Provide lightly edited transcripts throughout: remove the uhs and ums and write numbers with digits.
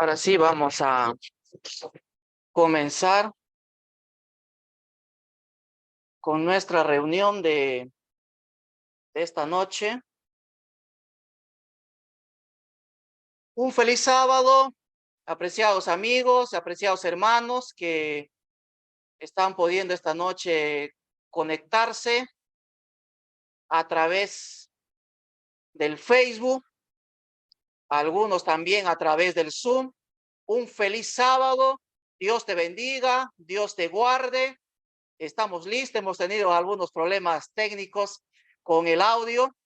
Ahora sí, vamos a comenzar con nuestra reunión de esta noche. Un feliz sábado, apreciados amigos, apreciados hermanos que están pudiendo esta noche conectarse a través del Facebook, algunos también a través del Zoom. Un feliz sábado, Dios te bendiga, Dios te guarde. Estamos listos, hemos tenido algunos problemas técnicos con el audio,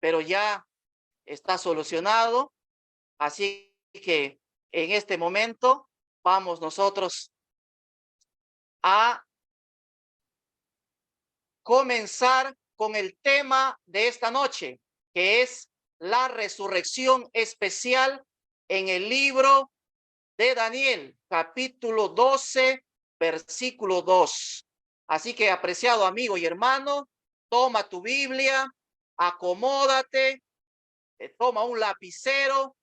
pero ya está solucionado. Así que en este momento vamos nosotros a comenzar con el tema de esta noche, que es la resurrección especial en el libro de Daniel, capítulo 12, versículo 2. Así que, apreciado amigo y hermano, toma tu Biblia, acomódate, toma un lapicero,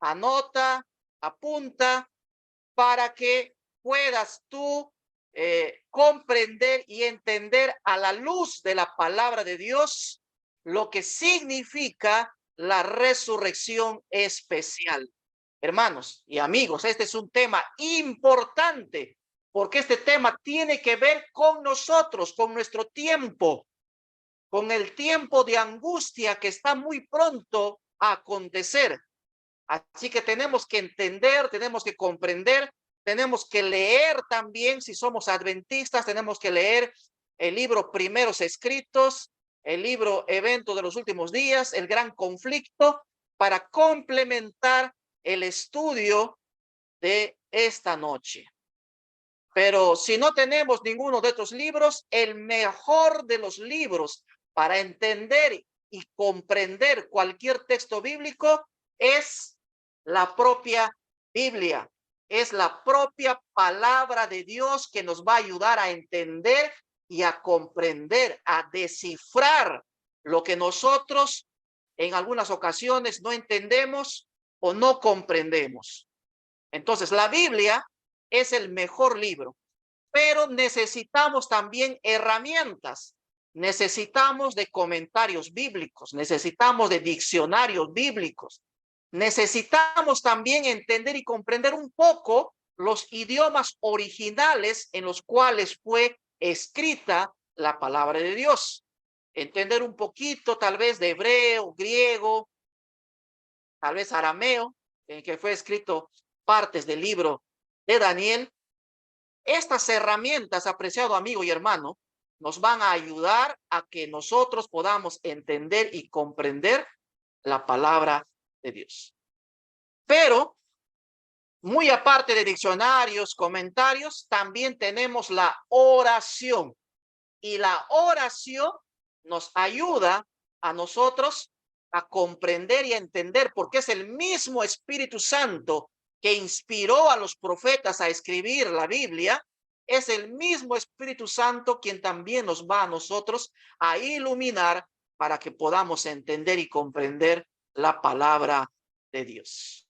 anota, apunta, para que puedas tú comprender y entender a la luz de la palabra de Dios lo que significa la resurrección especial. Hermanos y amigos, este es un tema importante porque este tema tiene que ver con nosotros, con nuestro tiempo, con el tiempo de angustia que está muy pronto a acontecer. Así que tenemos que entender, tenemos que comprender, tenemos que leer también, si somos adventistas, tenemos que leer el libro Primeros Escritos, el libro Evento de los Últimos Días, el Gran Conflicto, para complementar el estudio de esta noche. Pero si no tenemos ninguno de estos libros, el mejor de los libros para entender y comprender cualquier texto bíblico es la propia Biblia. Es la propia palabra de Dios que nos va a ayudar a entender y a comprender, a descifrar lo que nosotros en algunas ocasiones no entendemos o no comprendemos. Entonces, la Biblia es el mejor libro, pero necesitamos también herramientas. Necesitamos de comentarios bíblicos, necesitamos de diccionarios bíblicos, necesitamos también entender y comprender un poco los idiomas originales en los cuales fue escrita la palabra de Dios. Entender un poquito tal vez de hebreo, griego, tal vez arameo, en que fue escrito partes del libro de Daniel. Estas herramientas, apreciado amigo y hermano, nos van a ayudar a que nosotros podamos entender y comprender la palabra de Dios. Pero, muy aparte de diccionarios, comentarios, también tenemos la oración. Y la oración nos ayuda a nosotros a comprender y a entender, porque es el mismo Espíritu Santo que inspiró a los profetas a escribir la Biblia. Es el mismo Espíritu Santo quien también nos va a nosotros a iluminar para que podamos entender y comprender la palabra de Dios.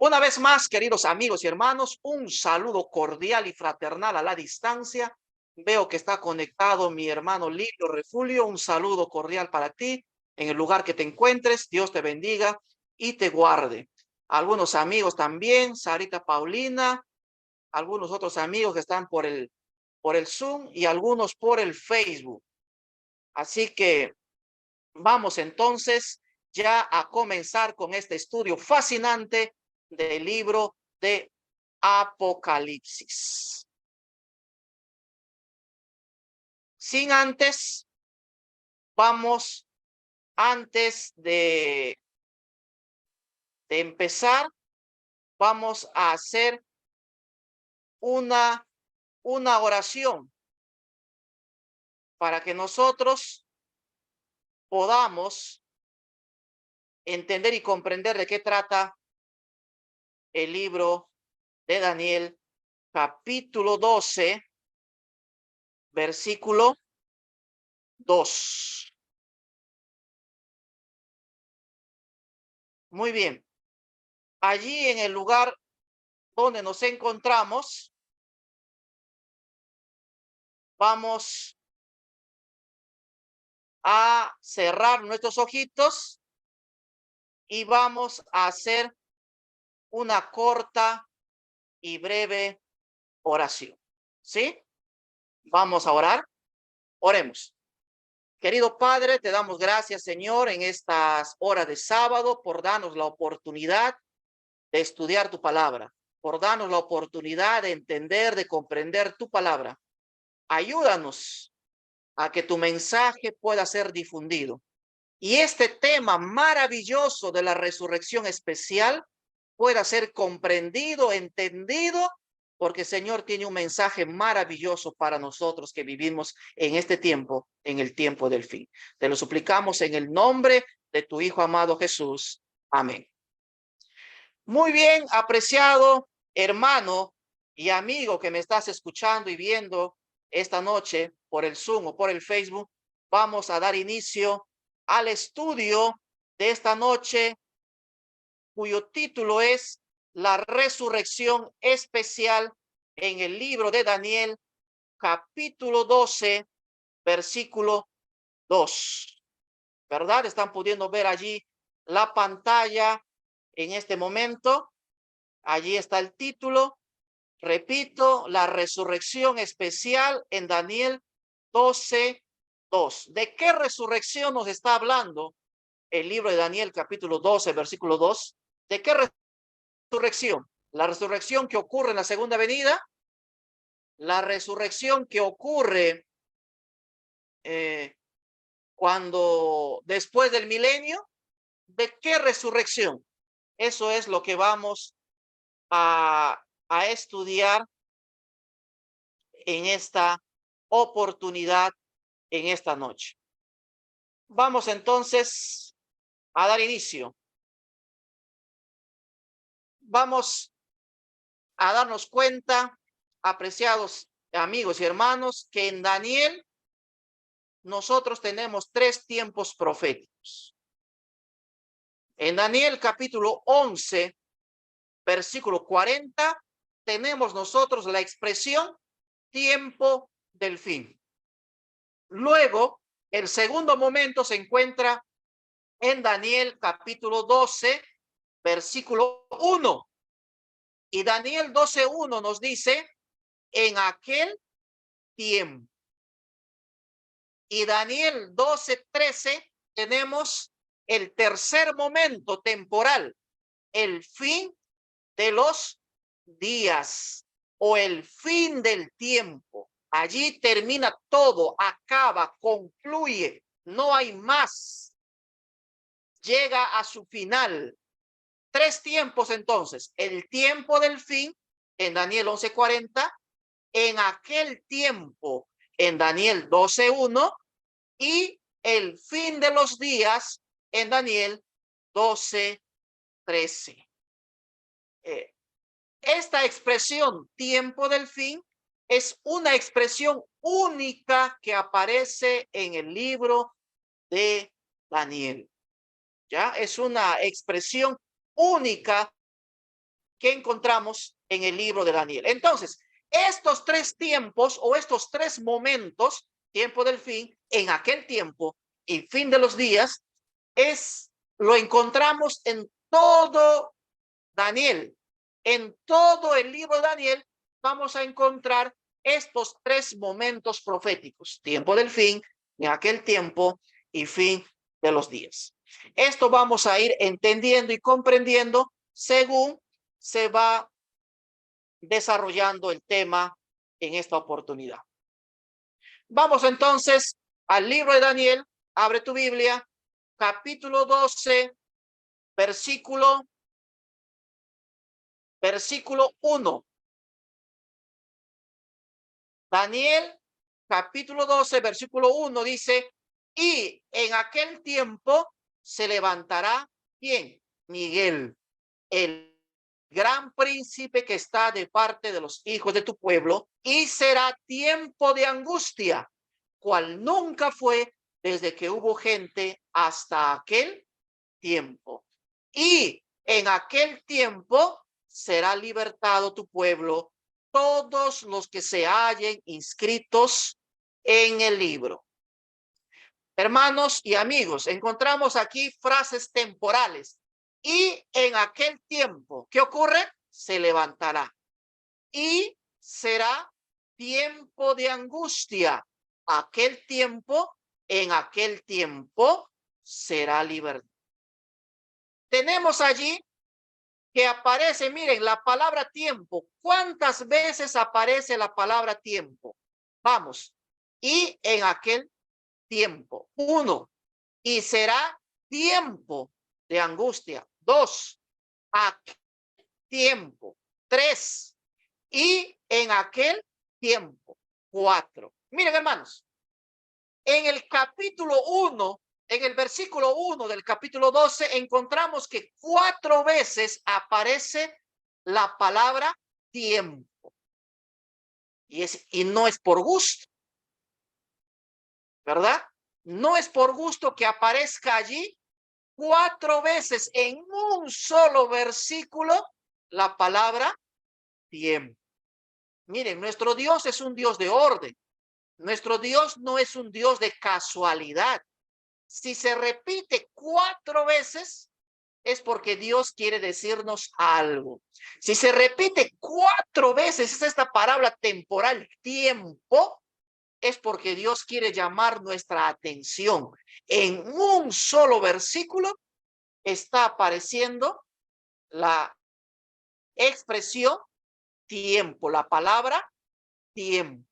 Una vez más, queridos amigos y hermanos, un saludo cordial y fraternal a la distancia. Veo que está conectado mi hermano Lilio Refulio. Un saludo cordial para ti en el lugar que te encuentres. Dios te bendiga y te guarde. Algunos amigos también, Sarita Paulina, algunos otros amigos que están por el Zoom y algunos por el Facebook. Así que vamos entonces ya a comenzar con este estudio fascinante del libro de Apocalipsis. Sin antes, vamos, antes de empezar, vamos a hacer una oración para que nosotros podamos entender y comprender de qué trata el libro de Daniel, capítulo 12, versículo 2. Muy bien. allí en el lugar donde nos encontramos, vamos a cerrar nuestros ojitos y vamos a hacer una corta y breve oración. ¿Sí? Vamos a orar. Oremos. Querido Padre, te damos gracias, Señor, en estas horas de sábado por darnos la oportunidad de estudiar tu palabra, por darnos la oportunidad de entender, de comprender tu palabra. Ayúdanos a que tu mensaje pueda ser difundido. Y este tema maravilloso de la resurrección especial pueda ser comprendido, entendido, porque Señor tiene un mensaje maravilloso para nosotros que vivimos en este tiempo, en el tiempo del fin. Te lo suplicamos en el nombre de tu Hijo amado Jesús. Amén. Muy bien, apreciado hermano y amigo que me estás escuchando y viendo esta noche por el Zoom o por el Facebook, vamos a dar inicio al estudio de esta noche, cuyo título es La resurrección especial en el libro de Daniel, capítulo 12, versículo 2. ¿Verdad? Están pudiendo ver allí la pantalla en este momento. Allí está el título. Repito, la resurrección especial en Daniel 12, 2. ¿De qué resurrección nos está hablando el libro de Daniel, capítulo 12, versículo 2? ¿De qué resurrección? La resurrección que ocurre en la segunda venida, la resurrección que ocurre cuando después del milenio. ¿De qué resurrección? Eso es lo que vamos a estudiar en esta oportunidad, en esta noche. Vamos entonces a dar inicio. Vamos a darnos cuenta, apreciados amigos y hermanos, que en Daniel nosotros tenemos tres tiempos proféticos. En Daniel capítulo 11, versículo 40, tenemos nosotros la expresión tiempo del fin. Luego, el segundo momento se encuentra en Daniel capítulo 12, versículo 1. Y Daniel 12:1 nos dice, en aquel tiempo. Y Daniel 12:13 tenemos el tercer momento temporal, el fin de los días o el fin del tiempo. Allí termina todo, acaba, concluye, no hay más. Llega a su final. Tres tiempos entonces, el tiempo del fin en Daniel 11:40, en aquel tiempo en Daniel 12:1 y el fin de los días en Daniel 12:13. Esta expresión tiempo del fin es una expresión única que aparece en el libro de Daniel. Ya es una expresión única que encontramos en el libro de Daniel. Entonces, estos tres tiempos o estos tres momentos, tiempo del fin, en aquel tiempo y fin de los días, lo encontramos en todo Daniel. En todo el libro de Daniel vamos a encontrar estos tres momentos proféticos, tiempo del fin, en aquel tiempo y fin de los días. Esto vamos a ir entendiendo y comprendiendo según se va desarrollando el tema en esta oportunidad. Vamos entonces al libro de Daniel. Abre tu Biblia, capítulo 12, versículo 1. Daniel, capítulo 12, versículo 1 dice, y en aquel tiempo se levantará, ¿quién? Miguel, el gran príncipe que está de parte de los hijos de tu pueblo, y será tiempo de angustia, cual nunca fue desde que hubo gente hasta aquel tiempo. Y en aquel tiempo será libertado tu pueblo, todos los que se hallen inscritos en el libro. Hermanos y amigos, encontramos aquí frases temporales. Y en aquel tiempo, ¿qué ocurre? Se levantará. Y será tiempo de angustia. Aquel tiempo, en aquel tiempo será libertad. Tenemos allí que aparece, miren, la palabra tiempo. ¿Cuántas veces aparece la palabra tiempo? Vamos. Y en aquel tiempo. 1. Y será tiempo de angustia. 2. Aquel tiempo. 3. Y en aquel tiempo. 4. Miren, hermanos, en el capítulo 1, en el versículo 1 del capítulo 12, encontramos que 4 veces aparece la palabra tiempo. Y no es por gusto, ¿verdad? No es por gusto que aparezca allí 4 veces en un solo versículo la palabra tiempo. Miren, nuestro Dios es un Dios de orden. Nuestro Dios no es un Dios de casualidad. Si se repite 4 veces, es porque Dios quiere decirnos algo. Si se repite 4 veces esta palabra temporal, tiempo, es porque Dios quiere llamar nuestra atención. En un solo versículo está apareciendo la expresión tiempo, la palabra tiempo.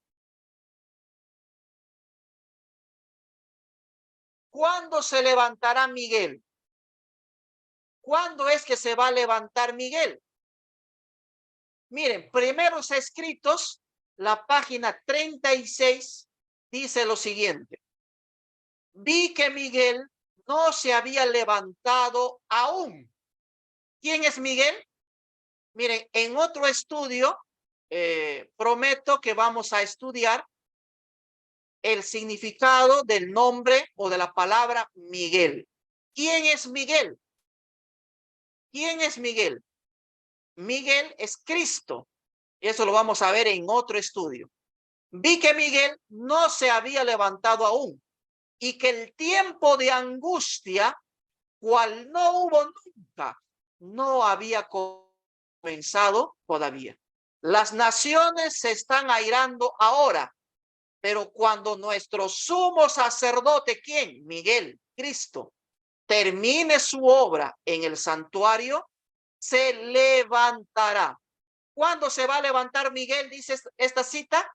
¿Cuándo se levantará Miguel? ¿Cuándo es que se va a levantar Miguel? Miren, Primeros Escritos, la página 36, dice lo siguiente. Vi que Miguel no se había levantado aún. ¿Quién es Miguel? Miren, en otro estudio, prometo que vamos a estudiar el significado del nombre o de la palabra Miguel. ¿Quién es Miguel? ¿Quién es Miguel? Miguel es Cristo. Eso lo vamos a ver en otro estudio. Vi que Miguel no se había levantado aún y que el tiempo de angustia, cual no hubo nunca, no había comenzado todavía. Las naciones se están airando ahora, pero cuando nuestro sumo sacerdote, ¿quién? Miguel, Cristo, termine su obra en el santuario, se levantará. ¿Cuándo se va a levantar Miguel? Dice esta cita.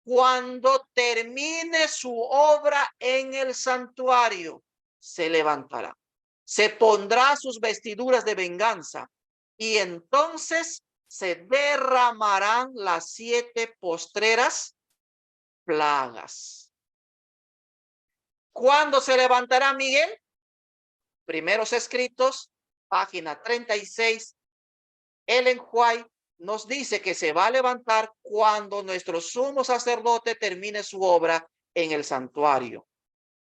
Cuando termine su obra en el santuario, se levantará. Se pondrá sus vestiduras de venganza y entonces se derramarán las 7 postreras plagas. ¿Cuándo se levantará Miguel? Primeros Escritos, página 36. Ellen White nos dice que se va a levantar cuando nuestro sumo sacerdote termine su obra en el santuario.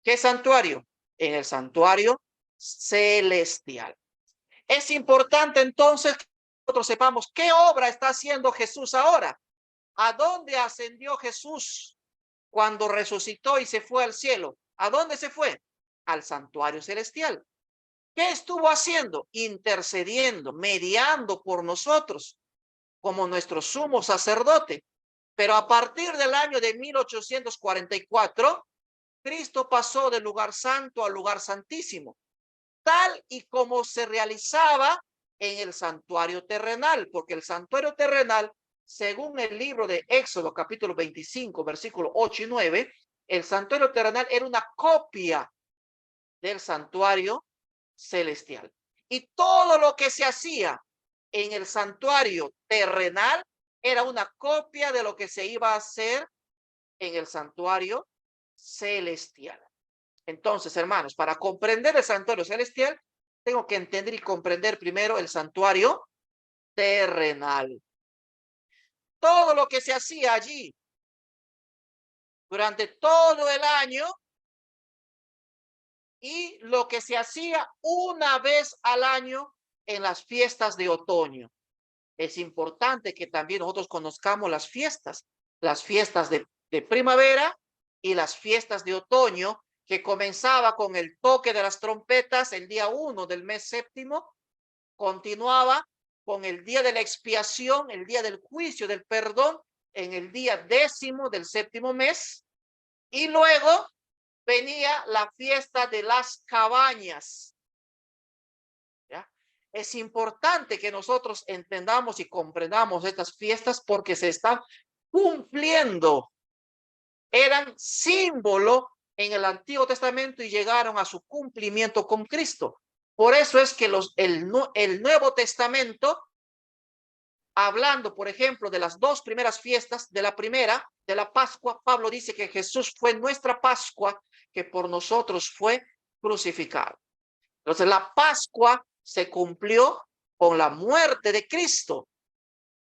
¿Qué santuario? En el santuario celestial. Es importante entonces que nosotros sepamos qué obra está haciendo Jesús ahora. ¿A dónde ascendió Jesús cuando resucitó y se fue al cielo? ¿A dónde se fue? Al santuario celestial. ¿Qué estuvo haciendo? Intercediendo, mediando por nosotros como nuestro sumo sacerdote. Pero a partir del año de 1844, Cristo pasó del lugar santo al lugar santísimo, tal y como se realizaba en el santuario terrenal, porque el santuario terrenal, según el libro de Éxodo, capítulo 25, versículos 8 y 9, el santuario terrenal era una copia del santuario celestial. Y todo lo que se hacía en el santuario terrenal era una copia de lo que se iba a hacer en el santuario celestial. Entonces, hermanos, para comprender el santuario celestial, tengo que entender y comprender primero el santuario terrenal. Todo lo que se hacía allí durante todo el año y lo que se hacía una vez al año en las fiestas de otoño. Es importante que también nosotros conozcamos las fiestas de primavera y las fiestas de otoño, que comenzaba con el toque de las trompetas el día 1 del mes séptimo, continuaba con el día de la expiación, el día del juicio, del perdón, en el día 10º del séptimo mes, y luego venía la fiesta de las cabañas. ¿Ya? Es importante que nosotros entendamos y comprendamos estas fiestas porque se están cumpliendo. Eran símbolo en el Antiguo Testamento y llegaron a su cumplimiento con Cristo. Por eso es que el Nuevo Testamento, hablando, por ejemplo, de las dos primeras fiestas, de la primera, de la Pascua, Pablo dice que Jesús fue nuestra Pascua, que por nosotros fue crucificado. Entonces, la Pascua se cumplió con la muerte de Cristo.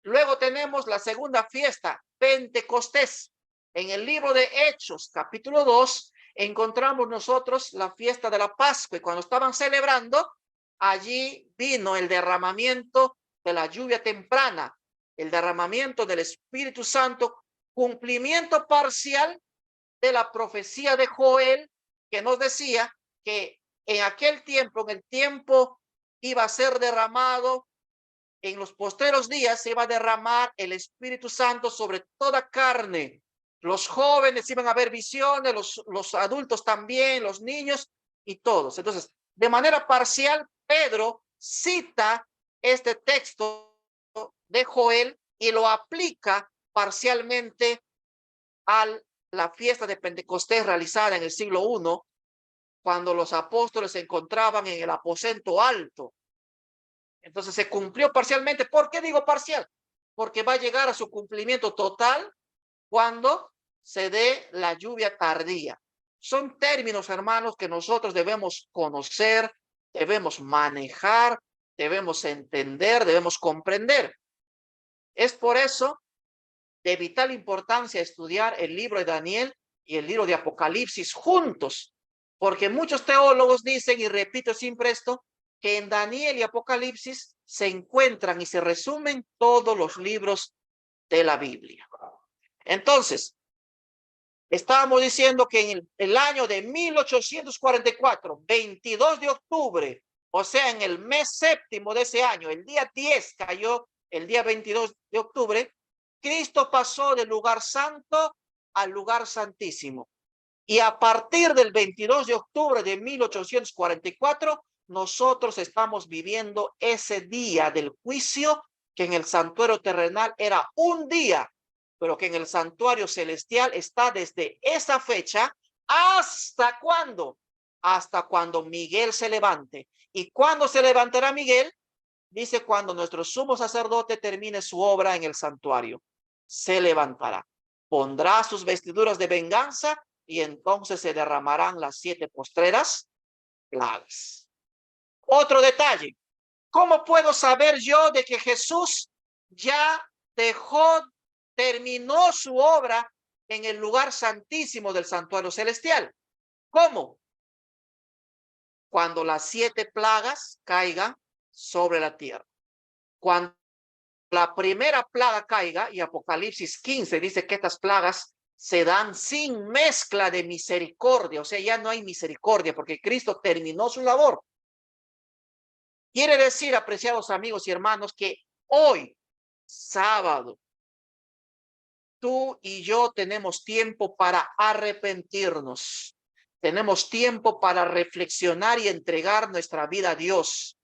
Luego tenemos la segunda fiesta, Pentecostés. En el libro de Hechos, capítulo 2, encontramos nosotros la fiesta de la Pascua. Y cuando estaban celebrando, allí vino el derramamiento de la lluvia temprana, el derramamiento del Espíritu Santo, cumplimiento parcial de la profecía de Joel, que nos decía que en aquel tiempo, en el tiempo iba a ser derramado, en los posteros días se iba a derramar el Espíritu Santo sobre toda carne. Los jóvenes iban a ver visiones, los adultos también, los niños y todos. Entonces, de manera parcial, Pedro cita este texto de Joel y lo aplica parcialmente a la fiesta de Pentecostés realizada en el siglo I, cuando los apóstoles se encontraban en el aposento alto. Entonces se cumplió parcialmente. ¿Por qué digo parcial? Porque va a llegar a su cumplimiento total cuando se dé la lluvia tardía. Son términos, hermanos, que nosotros debemos conocer, debemos manejar, debemos entender, debemos comprender. Es por eso de vital importancia estudiar el libro de Daniel y el libro de Apocalipsis juntos, porque muchos teólogos dicen, y repito siempre esto, que en Daniel y Apocalipsis se encuentran y se resumen todos los libros de la Biblia. Entonces, estábamos diciendo que en el año de 1844, 22 de octubre, o sea, en el mes séptimo de ese año, el día 10 cayó el día 22 de octubre, Cristo pasó del lugar santo al lugar santísimo. Y a partir del 22 de octubre de 1844, nosotros estamos viviendo ese día del juicio, que en el santuario terrenal era un día, pero que en el santuario celestial está desde esa fecha hasta cuándo, hasta cuando Miguel se levante. ¿Y cuándo se levantará Miguel? Dice, cuando nuestro sumo sacerdote termine su obra en el santuario, se levantará, pondrá sus vestiduras de venganza y entonces se derramarán las 7 postreras plagas. Otro detalle, ¿cómo puedo saber yo de que Jesús ya terminó su obra en el lugar santísimo del santuario celestial? ¿Cómo? Cuando las 7 plagas caigan sobre la tierra. Cuando la primera plaga caiga, y Apocalipsis 15 dice que estas plagas se dan sin mezcla de misericordia, o sea, ya no hay misericordia porque Cristo terminó su labor. Quiere decir, apreciados amigos y hermanos, que hoy, sábado, tú y yo tenemos tiempo para arrepentirnos. Tenemos tiempo para reflexionar y entregar nuestra vida a Dios,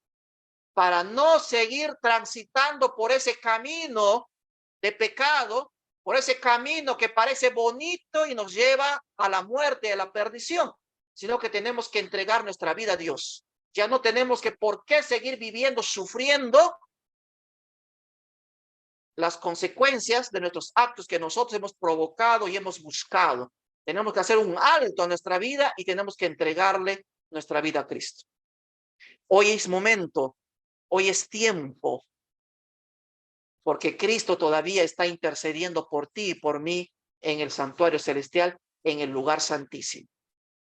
para no seguir transitando por ese camino de pecado, por ese camino que parece bonito y nos lleva a la muerte, a la perdición, sino que tenemos que entregar nuestra vida a Dios. Ya no tenemos que por qué seguir viviendo, sufriendo las consecuencias de nuestros actos que nosotros hemos provocado y hemos buscado. Tenemos que hacer un alto a nuestra vida y tenemos que entregarle nuestra vida a Cristo. Hoy es momento, hoy es tiempo, porque Cristo todavía está intercediendo por ti y por mí en el santuario celestial, en el lugar santísimo,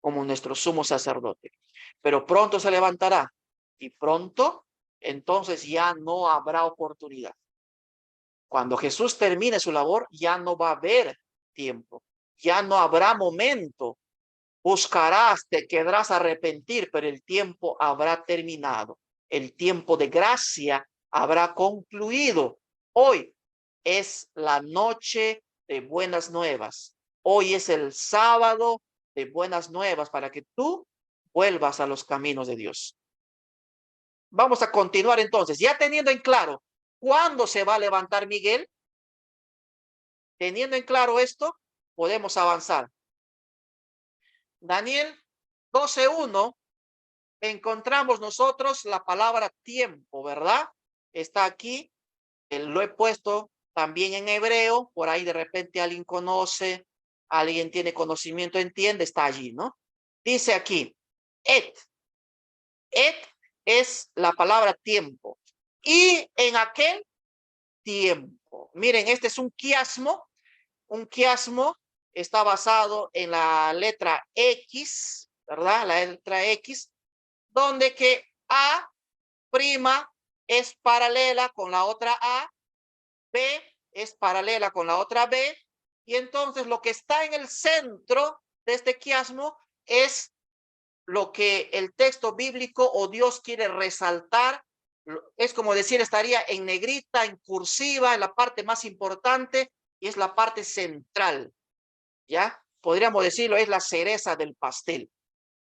como nuestro sumo sacerdote. Pero pronto se levantará y pronto entonces ya no habrá oportunidad. Cuando Jesús termine su labor, ya no va a haber tiempo, ya no habrá momento. Buscarás, te quedarás arrepentir, pero el tiempo habrá terminado. El tiempo de gracia habrá concluido. Hoy es la noche de buenas nuevas. Hoy es el sábado de buenas nuevas para que tú vuelvas a los caminos de Dios. Vamos a continuar entonces, ya teniendo en claro cuándo se va a levantar Miguel. Teniendo en claro esto, podemos avanzar. Daniel 12:1, encontramos nosotros la palabra tiempo, ¿verdad? Está aquí, lo he puesto también en hebreo, por ahí de repente alguien conoce, alguien tiene conocimiento, entiende, está allí, ¿no? Dice aquí, et es la palabra tiempo. Y en aquel tiempo, miren, este es un quiasmo está basado en la letra X, ¿verdad? La letra X, donde que A' es paralela con la otra A, B es paralela con la otra B, y entonces lo que está en el centro de este quiasmo es lo que el texto bíblico o Dios quiere resaltar. Es como decir, estaría en negrita, en cursiva, en la parte más importante, y es la parte central, ¿ya? Podríamos decirlo, es la cereza del pastel.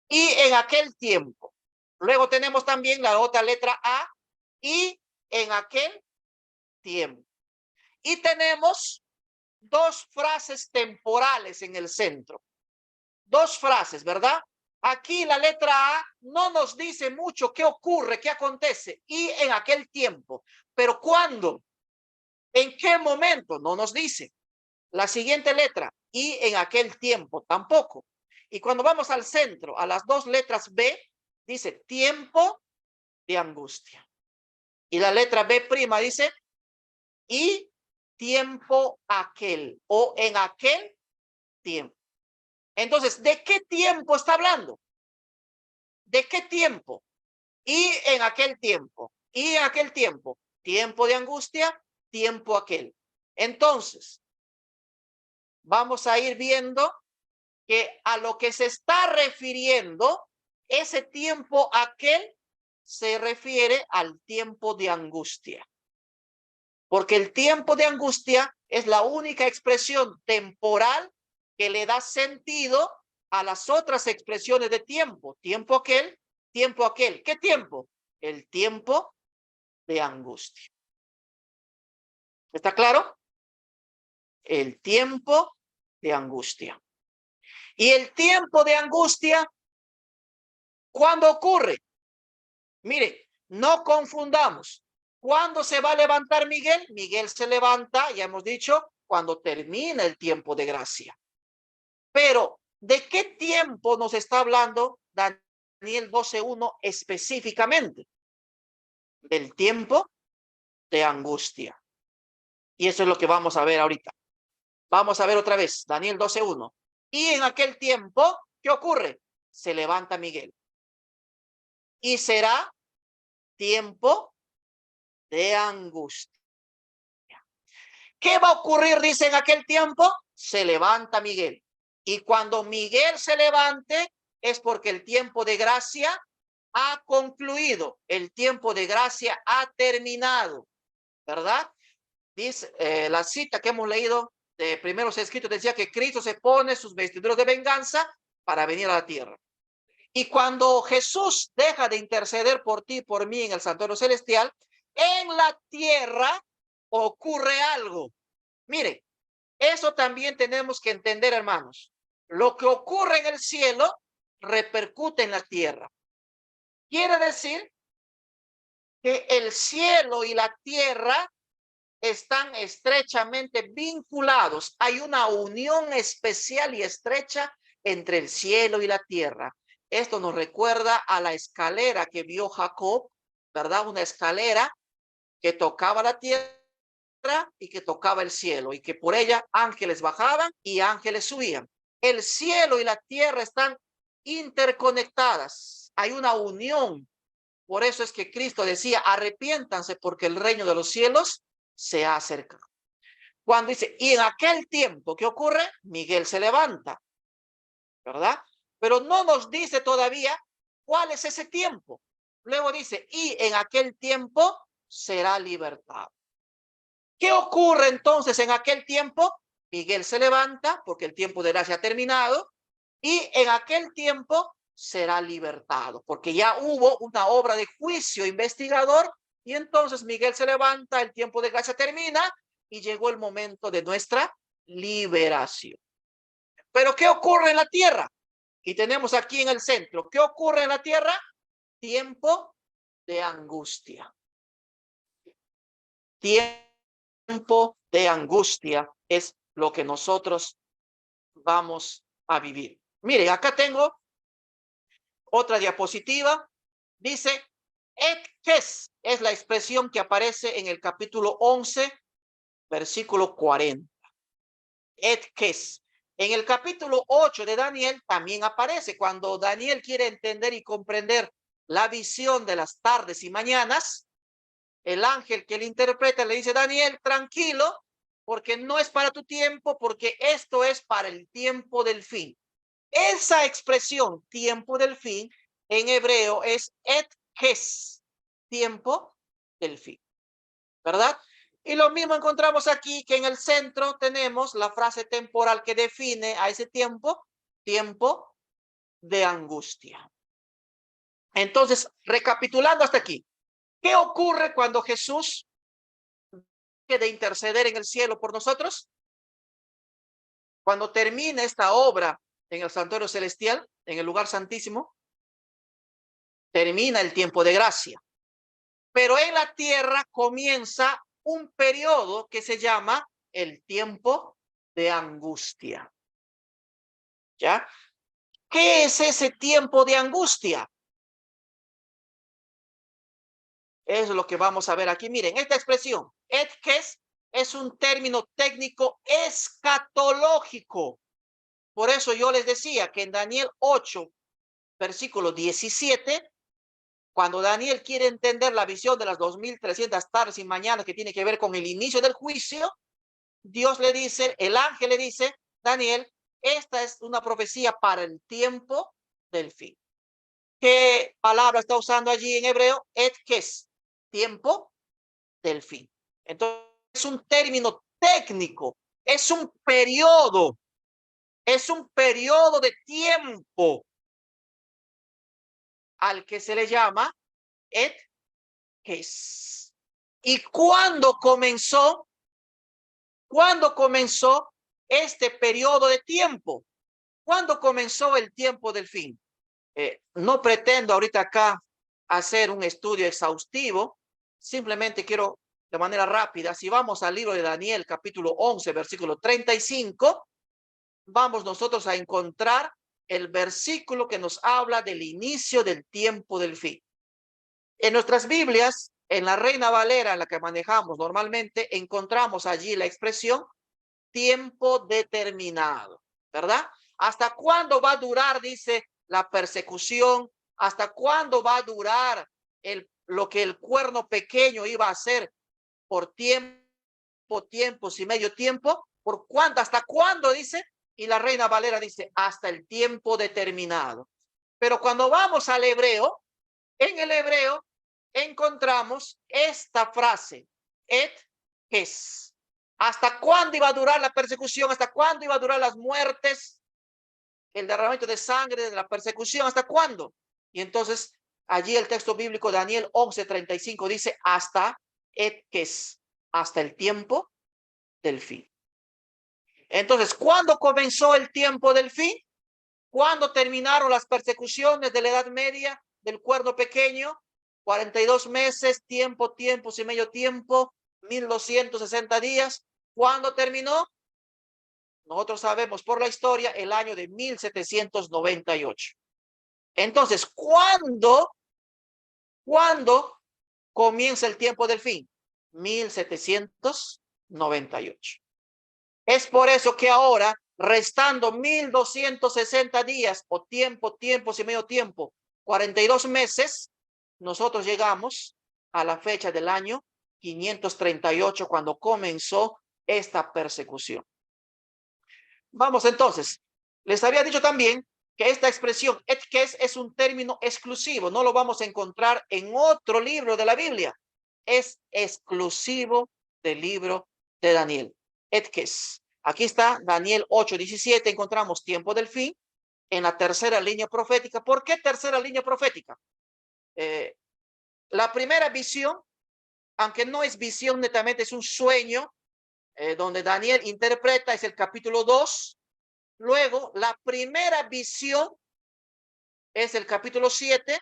Y en aquel tiempo. Luego tenemos también la otra letra A, y en aquel tiempo. Y tenemos dos frases temporales en el centro. Dos frases, ¿verdad? Aquí la letra A no nos dice mucho qué ocurre, qué acontece. Y en aquel tiempo. Pero ¿cuándo? ¿En qué momento? No nos dice. La siguiente letra, y en aquel tiempo, tampoco. Y cuando vamos al centro, a las dos letras B, dice tiempo de angustia. Y la letra B' dice, y tiempo aquel, o en aquel tiempo. Entonces, ¿de qué tiempo está hablando? ¿De qué tiempo? Y en aquel tiempo, y en aquel tiempo, tiempo de angustia, tiempo aquel. Entonces, vamos a ir viendo que a lo que se está refiriendo, ese tiempo aquel se refiere al tiempo de angustia. Porque el tiempo de angustia es la única expresión temporal que le da sentido a las otras expresiones de tiempo. Tiempo aquel, tiempo aquel. ¿Qué tiempo? El tiempo de angustia. ¿Está claro? El tiempo de angustia. Y el tiempo de angustia, ¿cuándo ocurre? Mire, no confundamos. ¿Cuándo se va a levantar Miguel? Miguel se levanta, ya hemos dicho, cuando termina el tiempo de gracia. Pero, ¿de qué tiempo nos está hablando Daniel 12:1 específicamente? Del tiempo de angustia. Y eso es lo que vamos a ver ahorita. Vamos a ver otra vez, Daniel 12:1. Y en aquel tiempo, ¿qué ocurre? Se levanta Miguel. Y será tiempo de angustia. ¿Qué va a ocurrir? Dice en aquel tiempo, se levanta Miguel. Y cuando Miguel se levante, es porque el tiempo de gracia ha concluido. El tiempo de gracia ha terminado, ¿verdad? Dice la cita que hemos leído de primeros escritos, decía que Cristo se pone sus vestiduras de venganza para venir a la tierra. Y cuando Jesús deja de interceder por ti, por mí en el santuario celestial, en la tierra ocurre algo. Mire, eso también tenemos que entender, hermanos. Lo que ocurre en el cielo repercute en la tierra. Quiere decir que el cielo y la tierra están estrechamente vinculados. Hay una unión especial y estrecha entre el cielo y la tierra. Esto nos recuerda a la escalera que vio Jacob, ¿verdad? Una escalera que tocaba la tierra y que tocaba el cielo, y que por ella ángeles bajaban y ángeles subían. El cielo y la tierra están interconectadas. Hay una unión Por eso es que Cristo decía, arrepiéntanse porque el reino de los cielos se ha acercado. Cuando dice, y en aquel tiempo, ¿qué ocurre? Miguel se levanta, ¿verdad? Pero no nos dice todavía cuál es ese tiempo. Luego dice, y en aquel tiempo será libertado. ¿Qué ocurre entonces en aquel tiempo? Miguel se levanta porque el tiempo de gracia ha terminado y en aquel tiempo será libertado porque ya hubo una obra de juicio investigador y entonces Miguel se levanta, el tiempo de gracia termina y llegó el momento de nuestra liberación. Pero ¿qué ocurre en la tierra? Y tenemos aquí en el centro, ¿qué ocurre en la tierra? Tiempo de angustia. Tiempo de angustia es lo que nosotros vamos a vivir. Miren, acá tengo otra diapositiva. Dice, et ques es la expresión que aparece en el capítulo 11, versículo 40. Et ques. En el capítulo 8 de Daniel también aparece cuando Daniel quiere entender y comprender la visión de las tardes y mañanas. El ángel que le interpreta le dice, Daniel, tranquilo, porque no es para tu tiempo, porque esto es para el tiempo del fin. Esa expresión, tiempo del fin, en hebreo es et ques, tiempo del fin, ¿verdad? Y lo mismo encontramos aquí, que en el centro tenemos la frase temporal que define a ese tiempo, tiempo de angustia. Entonces, recapitulando hasta aquí, ¿qué ocurre cuando Jesús de interceder en el cielo por nosotros? Cuando termine esta obra en el santuario celestial, en el lugar santísimo, termina el tiempo de gracia. Pero en la tierra comienza un periodo que se llama el tiempo de angustia. ¿Ya? ¿Qué es ese tiempo de angustia? Es lo que vamos a ver aquí. Miren, esta expresión, etques, es un término técnico escatológico. Por eso yo les decía que en Daniel 8, versículo 17, cuando Daniel quiere entender la visión de las 2300 tardes y mañanas que tiene que ver con el inicio del juicio, Dios le dice, el ángel le dice, Daniel, esta es una profecía para el tiempo del fin. ¿Qué palabra está usando allí en hebreo? Et kes, tiempo del fin. Entonces, es un término técnico, es un periodo de tiempo al que se le llama et ques. ¿Y cuándo comenzó? ¿Cuándo comenzó este periodo de tiempo? ¿Cuándo comenzó el tiempo del fin? No pretendo ahorita acá hacer un estudio exhaustivo, simplemente quiero de manera rápida, si vamos al libro de Daniel, capítulo 11, versículo 35, vamos nosotros a encontrar el versículo que nos habla del inicio del tiempo del fin. En nuestras Biblias, en la Reina Valera, en la que manejamos normalmente, encontramos allí la expresión tiempo determinado, ¿verdad? ¿Hasta cuándo va a durar, dice, la persecución? ¿Hasta cuándo va a durar lo que el cuerno pequeño iba a hacer por tiempos y medio tiempo? ¿Por cuánto? ¿Hasta cuándo? Dice. Y la Reina Valera dice, hasta el tiempo determinado. Pero cuando vamos al hebreo, en el hebreo encontramos esta frase, et ques. ¿Hasta cuándo iba a durar la persecución? ¿Hasta cuándo iba a durar las muertes? El derramamiento de sangre de la persecución, ¿hasta cuándo? Y entonces allí el texto bíblico Daniel 11:35 dice hasta et ques, hasta el tiempo del fin. Entonces, ¿cuándo comenzó el tiempo del fin? ¿Cuándo terminaron las persecuciones de la Edad Media del cuerno pequeño? 42 meses, tiempos y medio tiempo, 1260 días. ¿Cuándo terminó? Nosotros sabemos por la historia el año de 1798. Entonces, ¿cuándo comienza el tiempo del fin? 1798. Es por eso que ahora, restando 1260 días o tiempos y medio tiempo, 42 meses, nosotros llegamos a la fecha del año 538 cuando comenzó esta persecución. Vamos entonces. Les había dicho también que esta expresión etkes es un término exclusivo. No lo vamos a encontrar en otro libro de la Biblia. Es exclusivo del libro de Daniel. Etkes. Aquí está Daniel 8:17. Encontramos tiempo del fin en la tercera línea profética. ¿Por qué tercera línea profética? La primera visión, aunque no es visión netamente, es un sueño donde Daniel interpreta, es el capítulo 2. Luego, la primera visión es el capítulo 7.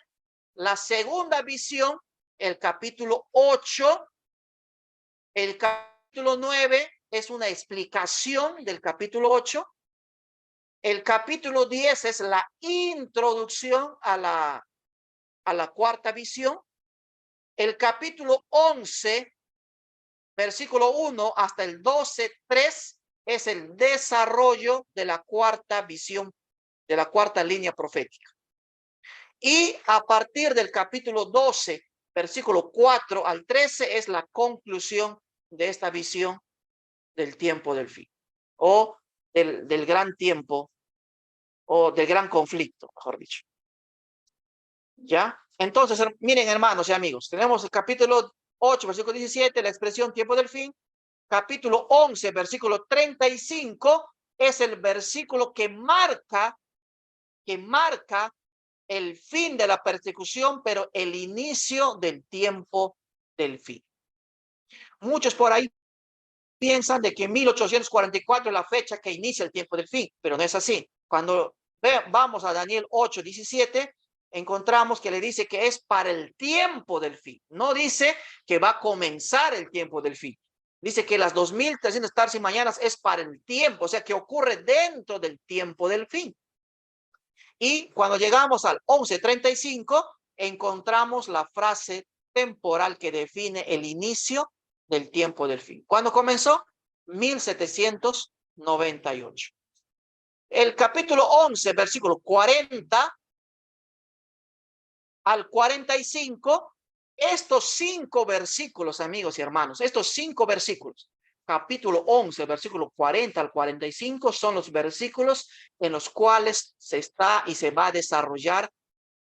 La segunda visión, el capítulo 8. El capítulo 9 es una explicación del capítulo 8. El capítulo 10 es la introducción a la cuarta visión. El capítulo 11, versículo 1 hasta el 12:3 es el desarrollo de la cuarta visión, de la cuarta línea profética. Y a partir del capítulo 12, versículo 4 al 13 es la conclusión de esta visión del tiempo del fin, o del gran tiempo, o del gran conflicto, mejor dicho. ¿Ya? Entonces, miren, hermanos y amigos, tenemos el capítulo 8, versículo 17, la expresión tiempo del fin. Capítulo 11, versículo 35, es el versículo que marca el fin de la persecución, pero el inicio del tiempo del fin. Muchos por ahí piensan de que 1844 es la fecha que inicia el tiempo del fin, pero no es así. Cuando vamos a Daniel 8:17, encontramos que le dice que es para el tiempo del fin. No dice que va a comenzar el tiempo del fin. Dice que las 2300 tardes y mañanas es para el tiempo, o sea que ocurre dentro del tiempo del fin. Y cuando llegamos al 11:35, encontramos la frase temporal que define el inicio del tiempo del fin. ¿Cuándo comenzó? 1798. El capítulo 11, versículo 40 al 45, estos 5 versículos, amigos y hermanos, estos 5 versículos, capítulo 11, versículo 40 al 45, son los versículos en los cuales se está y se va a desarrollar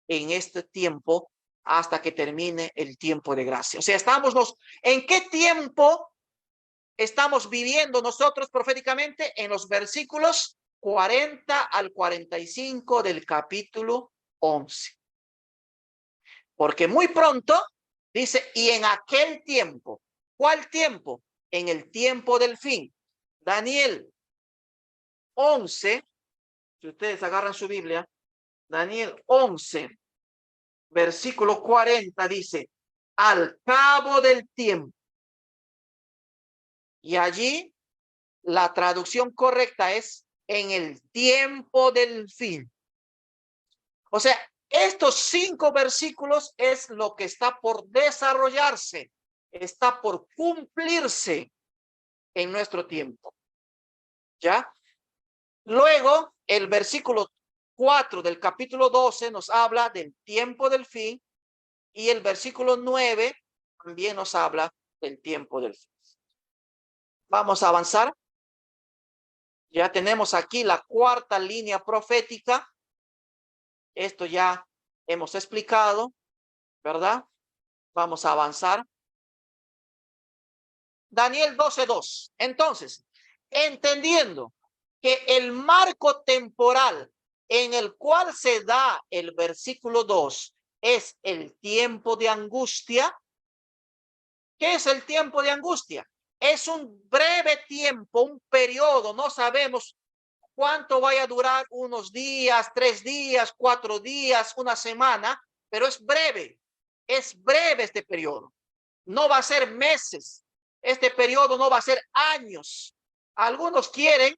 en este tiempo hasta que termine el tiempo de gracia. O sea, ¿en qué tiempo estamos viviendo nosotros proféticamente? En los versículos 40 al 45 del capítulo 11. Porque muy pronto dice, y en aquel tiempo, ¿cuál tiempo? En el tiempo del fin. Daniel 11, si ustedes agarran su Biblia, Daniel 11, versículo 40 dice, al cabo del tiempo. Y allí la traducción correcta es en el tiempo del fin. O sea, estos 5 versículos es lo que está por desarrollarse, está por cumplirse en nuestro tiempo. ¿Ya? Luego, el versículo 4 del capítulo 12 nos habla del tiempo del fin y el versículo 9 también nos habla del tiempo del fin. Vamos a avanzar. Ya tenemos aquí la cuarta línea profética. Esto ya hemos explicado, ¿verdad? Vamos a avanzar. Daniel 12:2. Entonces, entendiendo que el marco temporal en el cual se da el versículo 2 es el tiempo de angustia. ¿Qué es el tiempo de angustia? Es un breve tiempo, un periodo, no sabemos cuánto vaya a durar, unos días, 3 días, 4 días, una semana, pero es breve este periodo. No va a ser meses, este periodo no va a ser años. Algunos quieren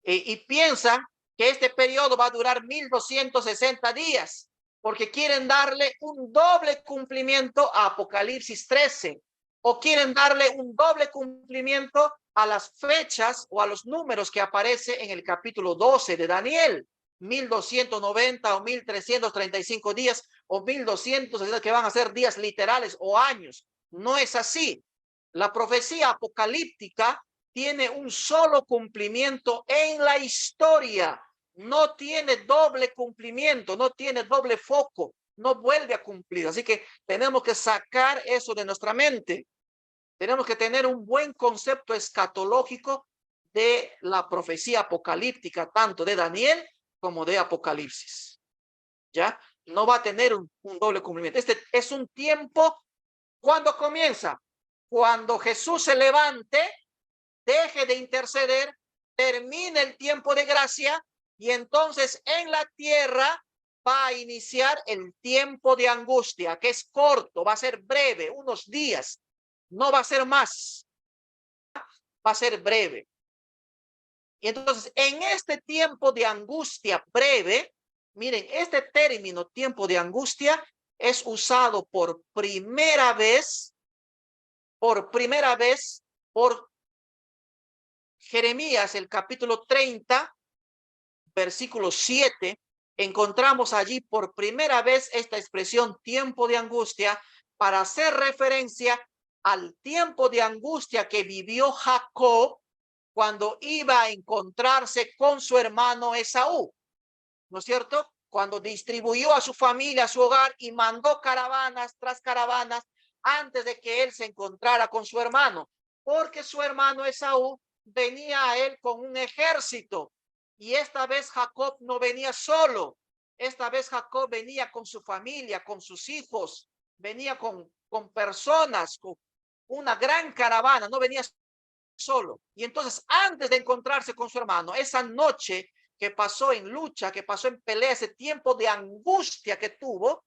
y piensan que este periodo va a durar 1260 días, porque quieren darle un doble cumplimiento a Apocalipsis 13, o quieren darle un doble cumplimiento a las fechas o a los números que aparece en el capítulo 12 de Daniel, 1290 o 1335 días o 1200, que van a ser días literales o años. No es así. La profecía apocalíptica tiene un solo cumplimiento en la historia. No tiene doble cumplimiento, no tiene doble foco, no vuelve a cumplir. Así que tenemos que sacar eso de nuestra mente. Tenemos que tener un buen concepto escatológico de la profecía apocalíptica, tanto de Daniel como de Apocalipsis. ¿Ya? No va a tener un doble cumplimiento. Este es un tiempo. ¿Cuándo comienza? Cuando Jesús se levante, deje de interceder, termine el tiempo de gracia, y entonces en la tierra va a iniciar el tiempo de angustia, que es corto, va a ser breve, unos días, no va a ser más, va a ser breve. Y entonces en este tiempo de angustia breve, miren, este término tiempo de angustia es usado por primera vez por Jeremías, el capítulo 30, versículo 7. Encontramos allí por primera vez esta expresión tiempo de angustia para hacer referencia al tiempo de angustia que vivió Jacob cuando iba a encontrarse con su hermano Esaú, ¿no es cierto? Cuando distribuyó a su familia, a su hogar, y mandó caravanas tras caravanas antes de que él se encontrara con su hermano, porque su hermano Esaú venía a él con un ejército, y esta vez Jacob no venía solo, esta vez Jacob venía con su familia, con sus hijos, venía con personas, con una gran caravana, no venía solo. Y entonces, antes de encontrarse con su hermano, esa noche que pasó en lucha, que pasó en pelea, ese tiempo de angustia que tuvo,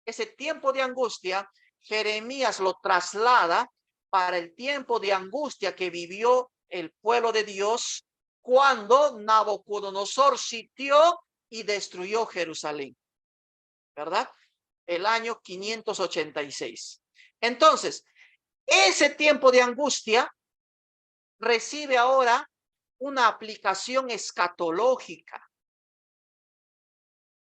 ese tiempo de angustia, Jeremías lo traslada para el tiempo de angustia que vivió el pueblo de Dios cuando Nabucodonosor sitió y destruyó Jerusalén, ¿verdad? El año 586. Entonces, ese tiempo de angustia recibe ahora una aplicación escatológica.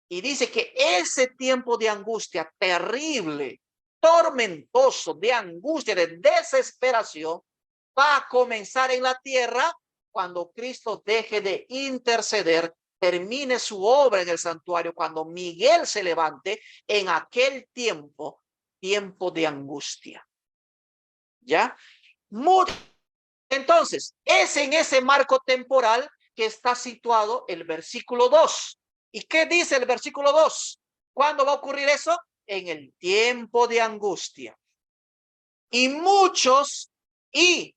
Y dice que ese tiempo de angustia terrible, tormentoso, de angustia, de desesperación, va a comenzar en la tierra cuando Cristo deje de interceder, termine su obra en el santuario, cuando Miguel se levante en aquel tiempo, tiempo de angustia. ¿Ya? Entonces, es en ese marco temporal que está situado el versículo 2. ¿Y qué dice el versículo 2? ¿Cuándo va a ocurrir eso? En el tiempo de angustia. Y muchos, y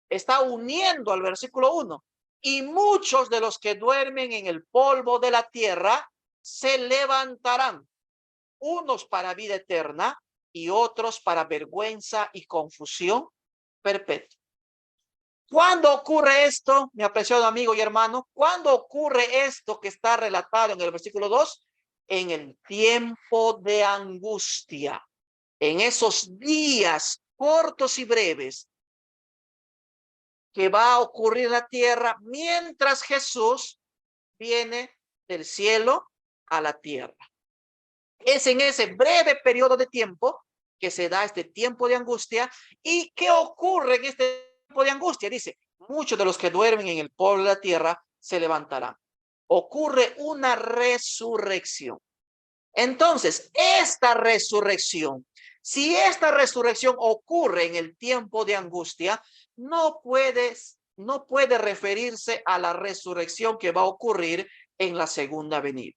está uniendo al versículo 1, y muchos de los que duermen en el polvo de la tierra se levantarán, unos para vida eterna y otros para vergüenza y confusión perpetua. ¿Cuándo ocurre esto, mi apreciado amigo y hermano? ¿Cuándo ocurre esto que está relatado en el versículo 2? En el tiempo de angustia, en esos días cortos y breves que va a ocurrir en la tierra mientras Jesús viene del cielo a la tierra. Es en ese breve periodo de tiempo que se da este tiempo de angustia. ¿Y qué ocurre en este tiempo de angustia? Dice, muchos de los que duermen en el polvo de la tierra se levantarán. Ocurre una resurrección. Entonces, esta resurrección, si esta resurrección ocurre en el tiempo de angustia, no puede referirse a la resurrección que va a ocurrir en la segunda venida.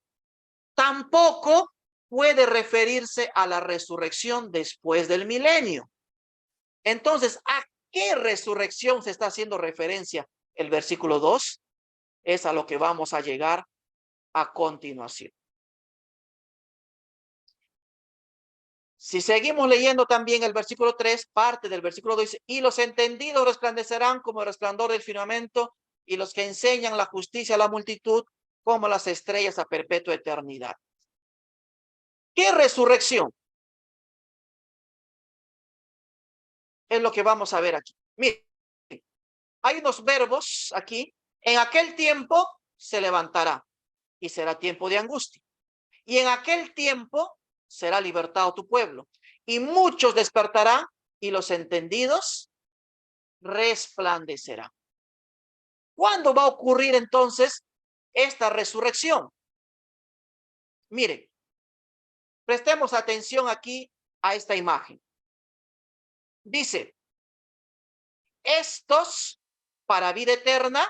Tampoco puede referirse a la resurrección después del milenio. Entonces, ¿a qué resurrección se está haciendo referencia el versículo 2? Es a lo que vamos a llegar a continuación. Si seguimos leyendo también el versículo 3, parte del versículo 2 dice, y los entendidos resplandecerán como el resplandor del firmamento, y los que enseñan la justicia a la multitud como las estrellas a perpetua eternidad. ¿Qué resurrección? Es lo que vamos a ver aquí. Miren, hay unos verbos aquí. En aquel tiempo se levantará y será tiempo de angustia. Y en aquel tiempo será libertado tu pueblo. Y muchos despertarán y los entendidos resplandecerán. ¿Cuándo va a ocurrir entonces esta resurrección? Miren, prestemos atención aquí a esta imagen. Dice, estos para vida eterna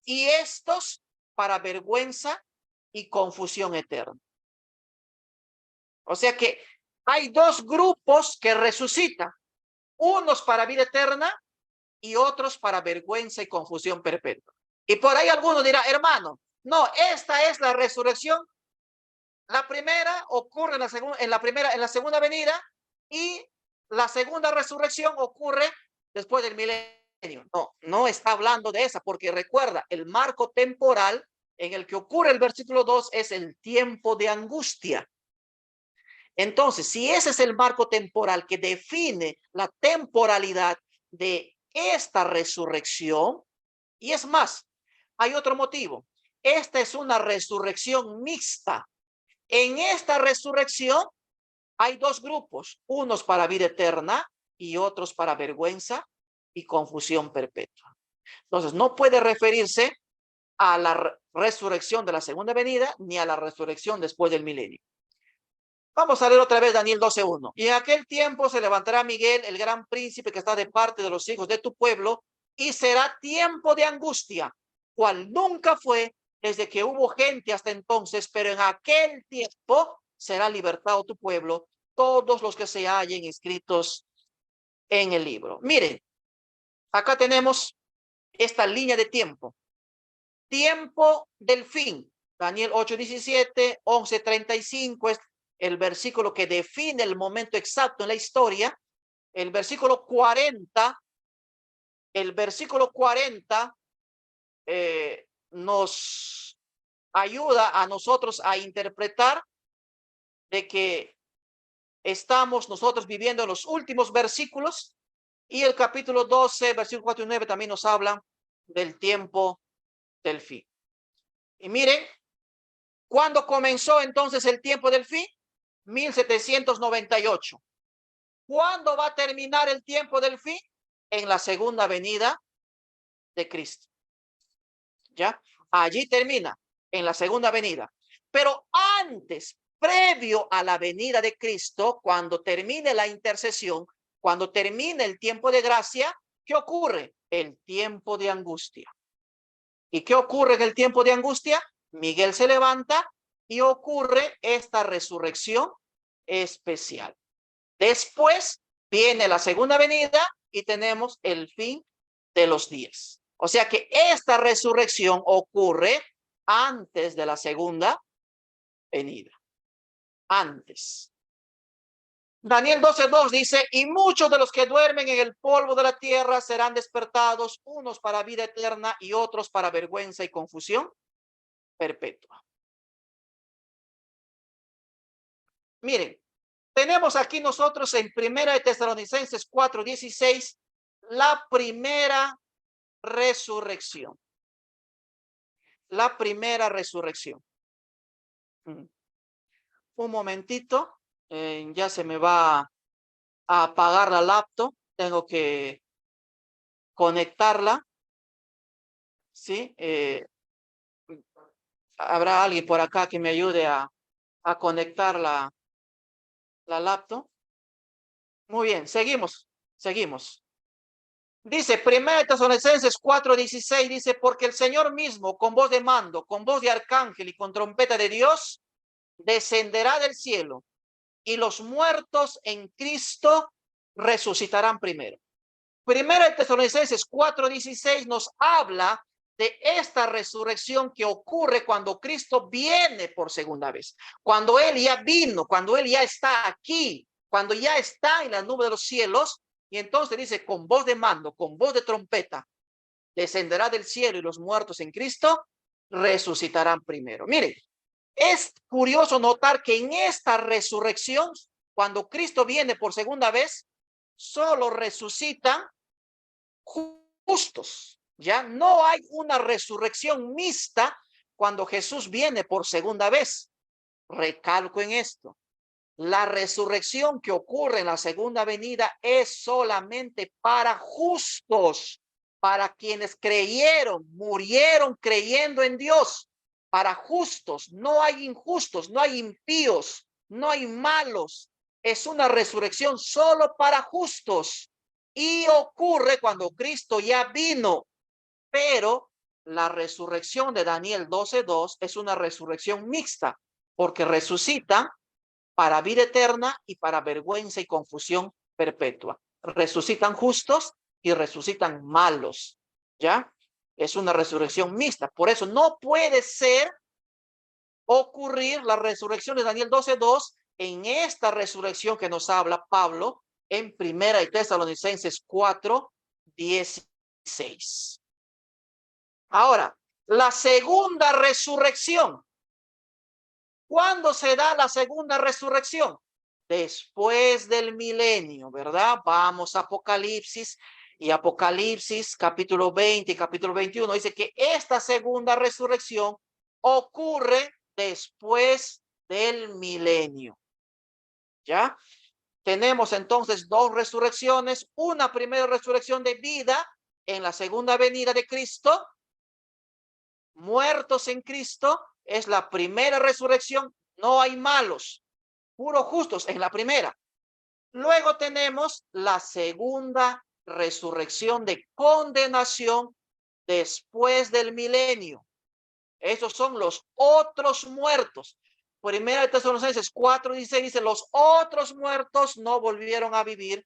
y estos para vergüenza y confusión eterna. O sea que hay dos grupos que resucitan, unos para vida eterna y otros para vergüenza y confusión perpetua. Y por ahí alguno dirá, hermano, no, esta es la resurrección. La primera ocurre en la segunda venida y la segunda resurrección ocurre después del milenio. No, no está hablando de esa, porque recuerda, el marco temporal en el que ocurre el versículo 2 es el tiempo de angustia. Entonces, si ese es el marco temporal que define la temporalidad de esta resurrección, y es más, hay otro motivo. Esta es una resurrección mixta. En esta resurrección hay dos grupos, unos para vida eterna y otros para vergüenza y confusión perpetua. Entonces, no puede referirse a la resurrección de la segunda venida ni a la resurrección después del milenio. Vamos a leer otra vez Daniel 12:1. Y en aquel tiempo se levantará Miguel, el gran príncipe que está de parte de los hijos de tu pueblo, y será tiempo de angustia, cual nunca fue desde que hubo gente hasta entonces, pero en aquel tiempo será libertado tu pueblo, todos los que se hallen inscritos en el libro. Miren, acá tenemos esta línea de tiempo. Tiempo del fin. Daniel 8:17, 11:35 es el versículo que define el momento exacto en la historia. El versículo 40 nos ayuda a nosotros a interpretar de que estamos nosotros viviendo en los últimos versículos, y el capítulo 12, versículo 4 y 9 también nos hablan del tiempo del fin. Y miren, ¿cuándo comenzó entonces el tiempo del fin? 1798. ¿Cuándo va a terminar el tiempo del fin? En la segunda venida de Cristo. ¿Ya? Allí termina, en la segunda venida. Pero antes, previo a la venida de Cristo, cuando termine la intercesión, cuando termine el tiempo de gracia, ¿qué ocurre? El tiempo de angustia. ¿Y qué ocurre en el tiempo de angustia? Miguel se levanta y ocurre esta resurrección especial. Después viene la segunda venida y tenemos el fin de los días. O sea que esta resurrección ocurre antes de la segunda venida. Antes. Daniel 12:2 dice, y muchos de los que duermen en el polvo de la tierra serán despertados, unos para vida eterna y otros para vergüenza y confusión perpetua. Miren, tenemos aquí nosotros en Primera de Tesalonicenses 4:16 la primera resurrección. La primera resurrección. Un momentito, ya se me va a apagar la laptop, tengo que conectarla, ¿sí? ¿Habrá alguien por acá que me ayude a conectar la laptop? Muy bien, seguimos. Dice, 1 Tesalonicenses 4:16, dice, porque el Señor mismo, con voz de mando, con voz de arcángel y con trompeta de Dios, descenderá del cielo, y los muertos en Cristo resucitarán primero. 1 Tesalonicenses 4:16 nos habla de esta resurrección que ocurre cuando Cristo viene por segunda vez, cuando Él ya vino, cuando Él ya está aquí, cuando ya está en la nube de los cielos. Y entonces dice, con voz de mando, con voz de trompeta, descenderá del cielo y los muertos en Cristo resucitarán primero. Miren, es curioso notar que en esta resurrección, cuando Cristo viene por segunda vez, solo resucitan justos. Ya no hay una resurrección mixta cuando Jesús viene por segunda vez. Recalco en esto. La resurrección que ocurre en la segunda venida es solamente para justos, para quienes creyeron, murieron creyendo en Dios, para justos. No hay injustos, no hay impíos, no hay malos. Es una resurrección solo para justos y ocurre cuando Cristo ya vino, pero la resurrección de Daniel 12:2 es una resurrección mixta, porque resucita para vida eterna y para vergüenza y confusión perpetua. Resucitan justos y resucitan malos, ¿ya? Es una resurrección mixta. Por eso no puede ser ocurrir la resurrección de Daniel 12:2 en esta resurrección que nos habla Pablo en Primera y Tesalonicenses 4:16. Ahora, la segunda resurrección. ¿Cuándo se da la segunda resurrección? Después del milenio, ¿verdad? Vamos a Apocalipsis, y Apocalipsis capítulo 20 y capítulo 21 dice que esta segunda resurrección ocurre después del milenio. ¿Ya? Tenemos entonces dos resurrecciones, una primera resurrección de vida en la segunda venida de Cristo, muertos en Cristo, es la primera resurrección, no hay malos, puros justos en la primera. Luego tenemos la segunda resurrección de condenación después del milenio. Esos son los otros muertos. Primera de Tesalonicenses 4:16 dice, los otros muertos no volvieron a vivir,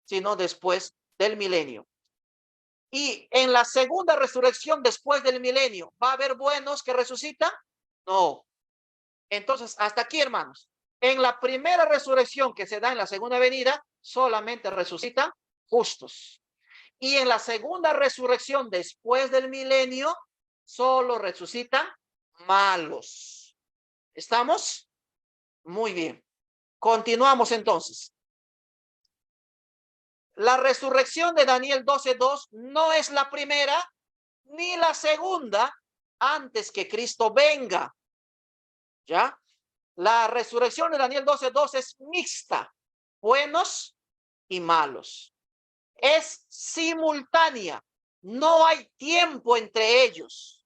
sino después del milenio. Y en la segunda resurrección después del milenio, ¿va a haber buenos que resucitan? No. Entonces, hasta aquí, hermanos. En la primera resurrección que se da en la segunda venida, solamente resucitan justos. Y en la segunda resurrección después del milenio, solo resucitan malos. ¿Estamos? Muy bien. Continuamos entonces. La resurrección de Daniel 12:2 no es la primera ni la segunda antes que Cristo venga. ¿Ya? La resurrección de Daniel 12:2 es mixta, buenos y malos. Es simultánea, no hay tiempo entre ellos.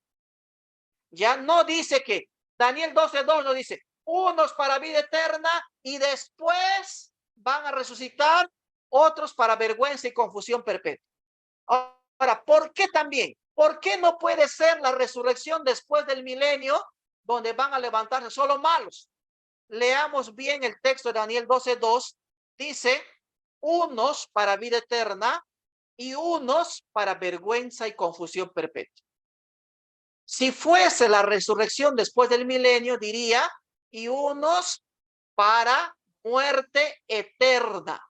Ya no dice que Daniel 12:2 no dice unos para vida eterna y después van a resucitar, otros para vergüenza y confusión perpetua. Ahora, ¿por qué también? ¿Por qué no puede ser la resurrección después del milenio donde van a levantarse solo malos? Leamos bien el texto de Daniel 12:2. Dice, unos para vida eterna y unos para vergüenza y confusión perpetua. Si fuese la resurrección después del milenio, diría, y unos para muerte eterna.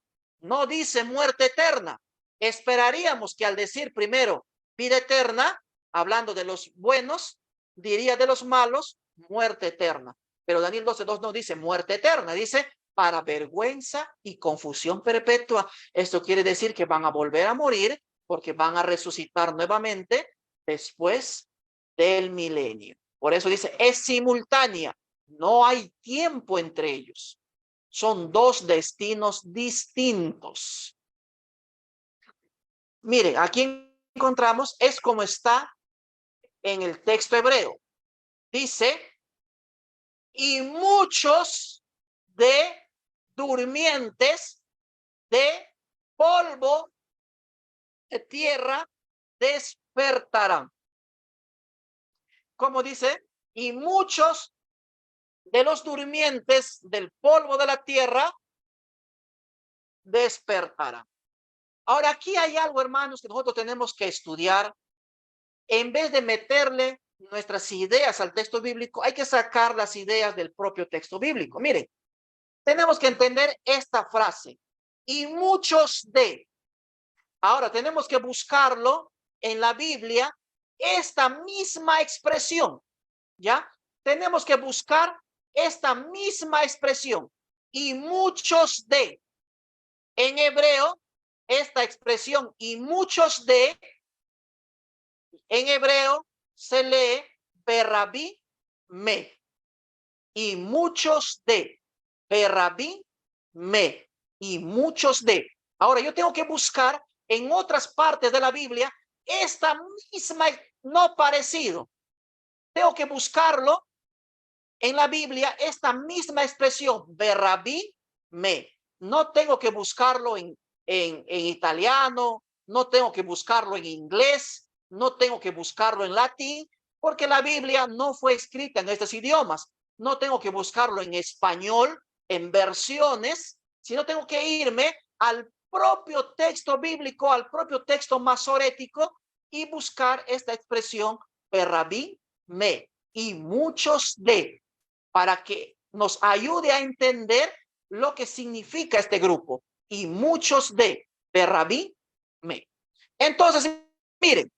No dice muerte eterna. Esperaríamos que al decir primero vida eterna, hablando de los buenos, diría de los malos, muerte eterna. Pero Daniel 12:2 no dice muerte eterna, dice para vergüenza y confusión perpetua. Esto quiere decir que van a volver a morir porque van a resucitar nuevamente después del milenio. Por eso dice, es simultánea, no hay tiempo entre ellos. Son dos destinos distintos. Miren, aquí encontramos, es como está en el texto hebreo. Dice, y muchos de durmientes de polvo de tierra despertarán. Como dice, y muchos de los durmientes del polvo de la tierra despertarán. Ahora, aquí hay algo, hermanos, que nosotros tenemos que estudiar. En vez de meterle nuestras ideas al texto bíblico, hay que sacar las ideas del propio texto bíblico. Miren, tenemos que entender esta frase. Y muchos de. Ahora, tenemos que buscarlo en la Biblia, esta misma expresión, ¿ya? Tenemos que buscar esta misma expresión. Y muchos de. En hebreo, esta expresión y muchos de, en hebreo se lee berabí me. y muchos de. Perrabín, me, y muchos de. Ahora yo tengo que buscar en otras partes de la Biblia esta misma, no parecido. Tengo que buscarlo en la Biblia, esta misma expresión, berrabí, me. No tengo que buscarlo en italiano, no tengo que buscarlo en inglés, no tengo que buscarlo en latín, porque la Biblia no fue escrita en estos idiomas. No tengo que buscarlo en español, en versiones, sino tengo que irme al propio texto bíblico, al propio texto masorético y buscar esta expresión, berrabí, me, y muchos de, para que nos ayude a entender lo que significa este grupo. Y muchos de Berrabí, me. Entonces, miren,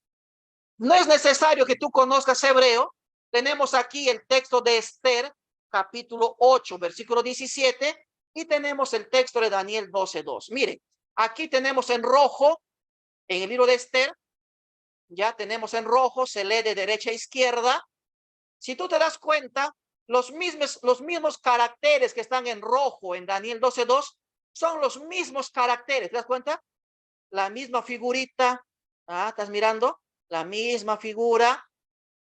no es necesario que tú conozcas hebreo. Tenemos aquí el texto de Esther, capítulo 8, versículo 17, y tenemos el texto de Daniel 12:2. Miren, aquí tenemos en rojo, en el libro de Esther, ya tenemos en rojo, se lee de derecha a izquierda. Si tú te das cuenta, los mismos caracteres que están en rojo en Daniel 12:2 son los mismos caracteres. ¿Te das cuenta? La misma figurita. ¿Estás mirando? La misma figura.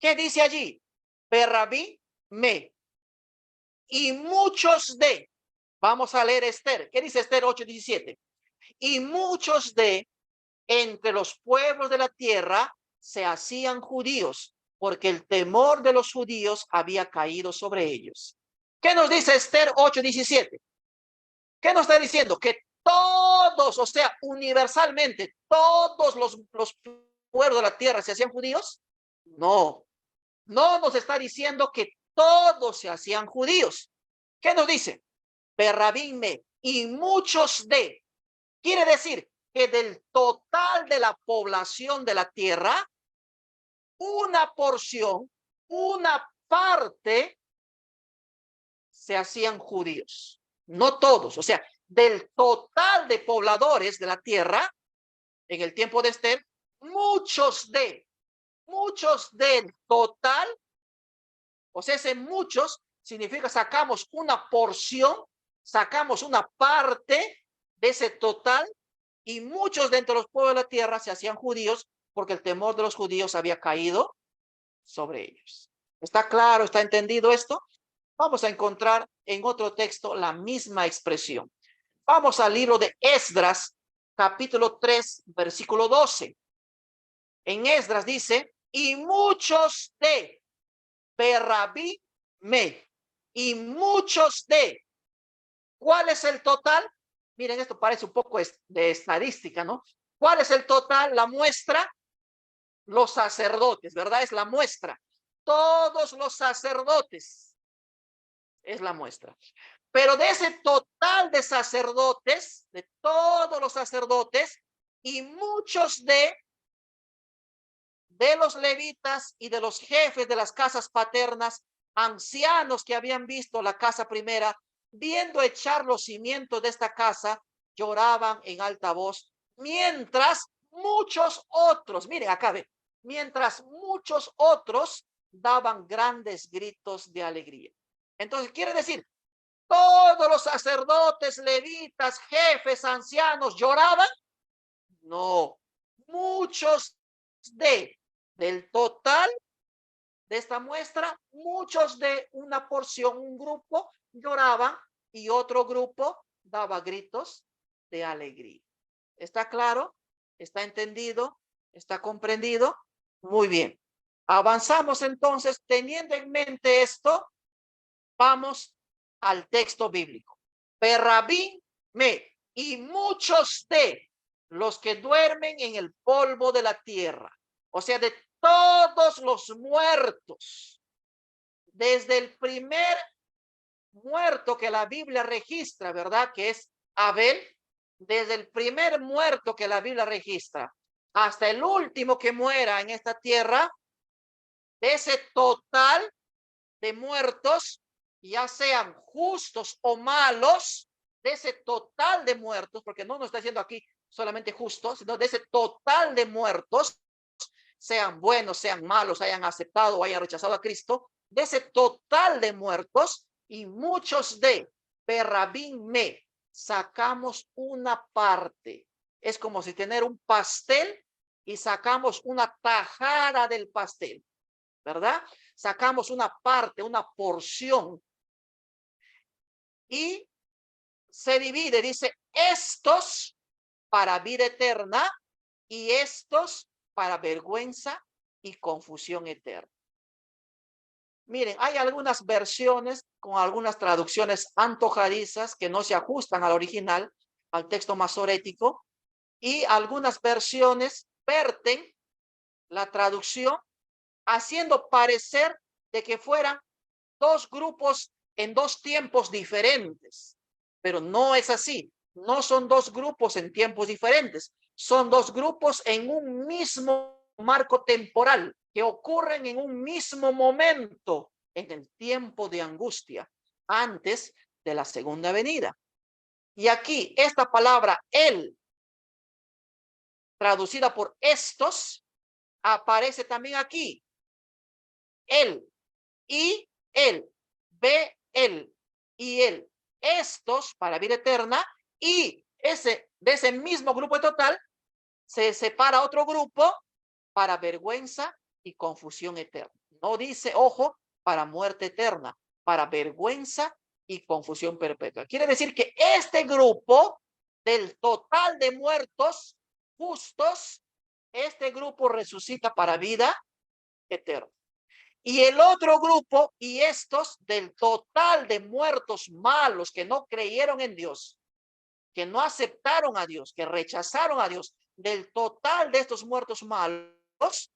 ¿Qué dice allí? Perrabí, me. Y muchos de. Vamos a leer Esther. ¿Qué dice Esther 8:17? Y muchos de entre los pueblos de la tierra se hacían judíos, porque el temor de los judíos había caído sobre ellos. ¿Qué nos dice Esther 8:17? ¿Qué nos está diciendo? Que todos, o sea, universalmente, todos los pueblos de la tierra se hacían judíos. No, no nos está diciendo que todos se hacían judíos. ¿Qué nos dice? Perrabinme y muchos de. Quiere decir que del total de la población de la tierra, una porción, una parte se hacían judíos, no todos. O sea, del total de pobladores de la tierra, en el tiempo de Esther, muchos del total, o sea, ese muchos significa sacamos una porción, sacamos una parte de ese total, y muchos de entre los pueblos de la tierra se hacían judíos porque el temor de los judíos había caído sobre ellos. ¿Está claro? ¿Está entendido esto? Vamos a encontrar en otro texto la misma expresión. Vamos al libro de Esdras, capítulo 3, versículo 12. En Esdras dice, y muchos de Perrabí me, y muchos de. ¿Cuál es el total? Miren, esto parece un poco de estadística, ¿no? ¿Cuál es el total? La muestra, los sacerdotes, ¿verdad? Es la muestra. Todos los sacerdotes es la muestra. Pero de ese total de sacerdotes, de todos los sacerdotes, y muchos de los levitas y de los jefes de las casas paternas, ancianos que habían visto la casa primera, viendo echar los cimientos de esta casa, lloraban en alta voz, mientras muchos otros, miren acá, ve, mientras muchos otros daban grandes gritos de alegría. Entonces quiere decir, todos los sacerdotes, levitas, jefes, ancianos lloraban. No, muchos del total de esta muestra, muchos de una porción, un grupo lloraban y otro grupo daba gritos de alegría. ¿Está claro? ¿Está entendido? ¿Está comprendido? Muy bien. Avanzamos entonces, teniendo en mente esto, vamos al texto bíblico. Perrabí me, y muchos de los que duermen en el polvo de la tierra, o sea, de todos los muertos, desde el primer muerto que la Biblia registra, ¿verdad? Que es Abel, desde el primer muerto que la Biblia registra hasta el último que muera en esta tierra, de ese total de muertos, ya sean justos o malos, de ese total de muertos, porque no nos está diciendo aquí solamente justos, sino de ese total de muertos, sean buenos, sean malos, hayan aceptado o hayan rechazado a Cristo, de ese total de muertos, y muchos de Berrabín me, sacamos una parte. Es como si tener un pastel y sacamos una tajada del pastel, ¿verdad? Sacamos una parte, una porción y se divide, dice, estos para vida eterna y estos para vergüenza y confusión eterna. Miren, hay algunas versiones con algunas traducciones antojadizas que no se ajustan al original, al texto masorético, y algunas versiones verten la traducción haciendo parecer de que fueran dos grupos en dos tiempos diferentes, pero no es así. No son dos grupos en tiempos diferentes, son dos grupos en un mismo marco temporal que ocurren en un mismo momento en el tiempo de angustia antes de la segunda venida. Y aquí esta palabra él, traducida por estos, aparece también aquí. Él y él, ve él y él, estos para vida eterna, y de ese mismo grupo total se separa otro grupo para vergüenza y confusión eterna. No dice, ojo, para muerte eterna, para vergüenza y confusión perpetua. Quiere decir que este grupo del total de muertos justos, este grupo resucita para vida eterna. Y el otro grupo, y estos del total de muertos malos que no creyeron en Dios, que no aceptaron a Dios, que rechazaron a Dios, del total de estos muertos malos,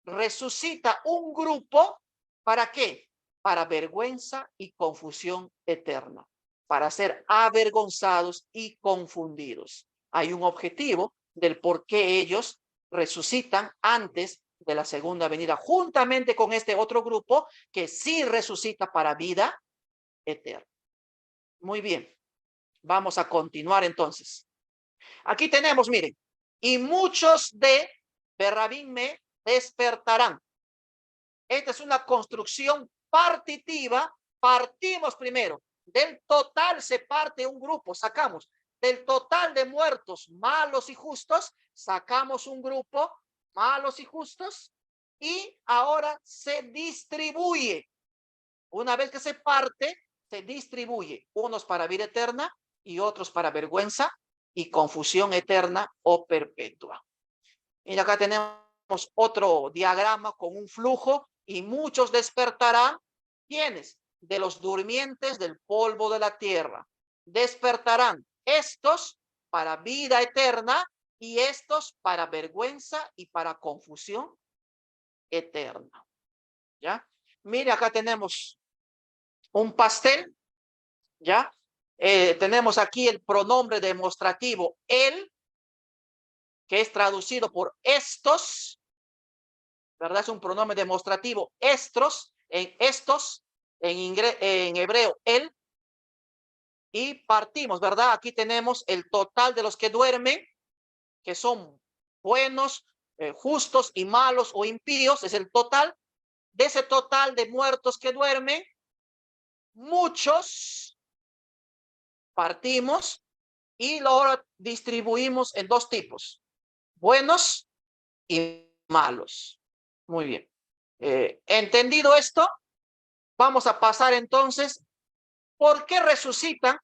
resucita un grupo, ¿para qué? Para vergüenza y confusión eterna, para ser avergonzados y confundidos. Hay un objetivo del por qué ellos resucitan antes de la segunda venida, juntamente con este otro grupo que sí resucita para vida eterna. Muy bien, vamos a continuar entonces. Aquí tenemos, miren, y muchos de Berrabín me despertarán. Esta es una construcción partitiva. Partimos primero. Del total se parte un grupo, sacamos. Del total de muertos malos y justos, sacamos un grupo malos y justos y ahora se distribuye. Una vez que se parte, se distribuye. Unos para vida eterna y otros para vergüenza y confusión eterna o perpetua. Y acá tenemos otro diagrama con un flujo y muchos despertarán. ¿Quiénes? De los durmientes del polvo de la tierra. Despertarán estos para vida eterna y estos para vergüenza y para confusión eterna. ¿Ya? Mire, acá tenemos un pastel. ¿Ya? Tenemos aquí el pronombre demostrativo él, que es traducido por estos, ¿verdad? Es un pronombre demostrativo, estos, en hebreo, él, y partimos, ¿verdad? Aquí tenemos el total de los que duermen, que son buenos, justos y malos o impíos, es el total. De ese total de muertos que duermen, muchos partimos y lo distribuimos en dos tipos, buenos y malos. Muy bien. Entendido esto, vamos a pasar entonces, ¿por qué resucitan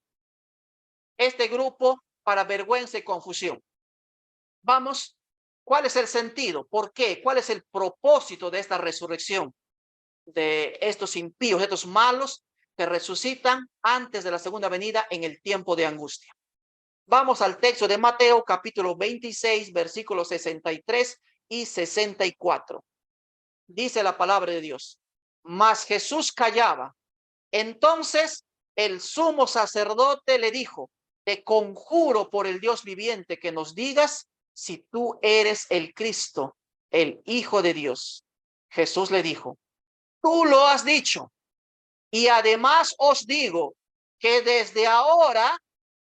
este grupo para vergüenza y confusión? Vamos, ¿cuál es el sentido? ¿Por qué? ¿Cuál es el propósito de esta resurrección? De estos impíos, de estos malos que resucitan antes de la segunda venida en el tiempo de angustia. Vamos al texto de Mateo, capítulo 26, versículos 63 y 64. Dice la palabra de Dios. Mas Jesús callaba. Entonces el sumo sacerdote le dijo, te conjuro por el Dios viviente que nos digas si tú eres el Cristo, el Hijo de Dios. Jesús le dijo, tú lo has dicho. Y además os digo que desde ahora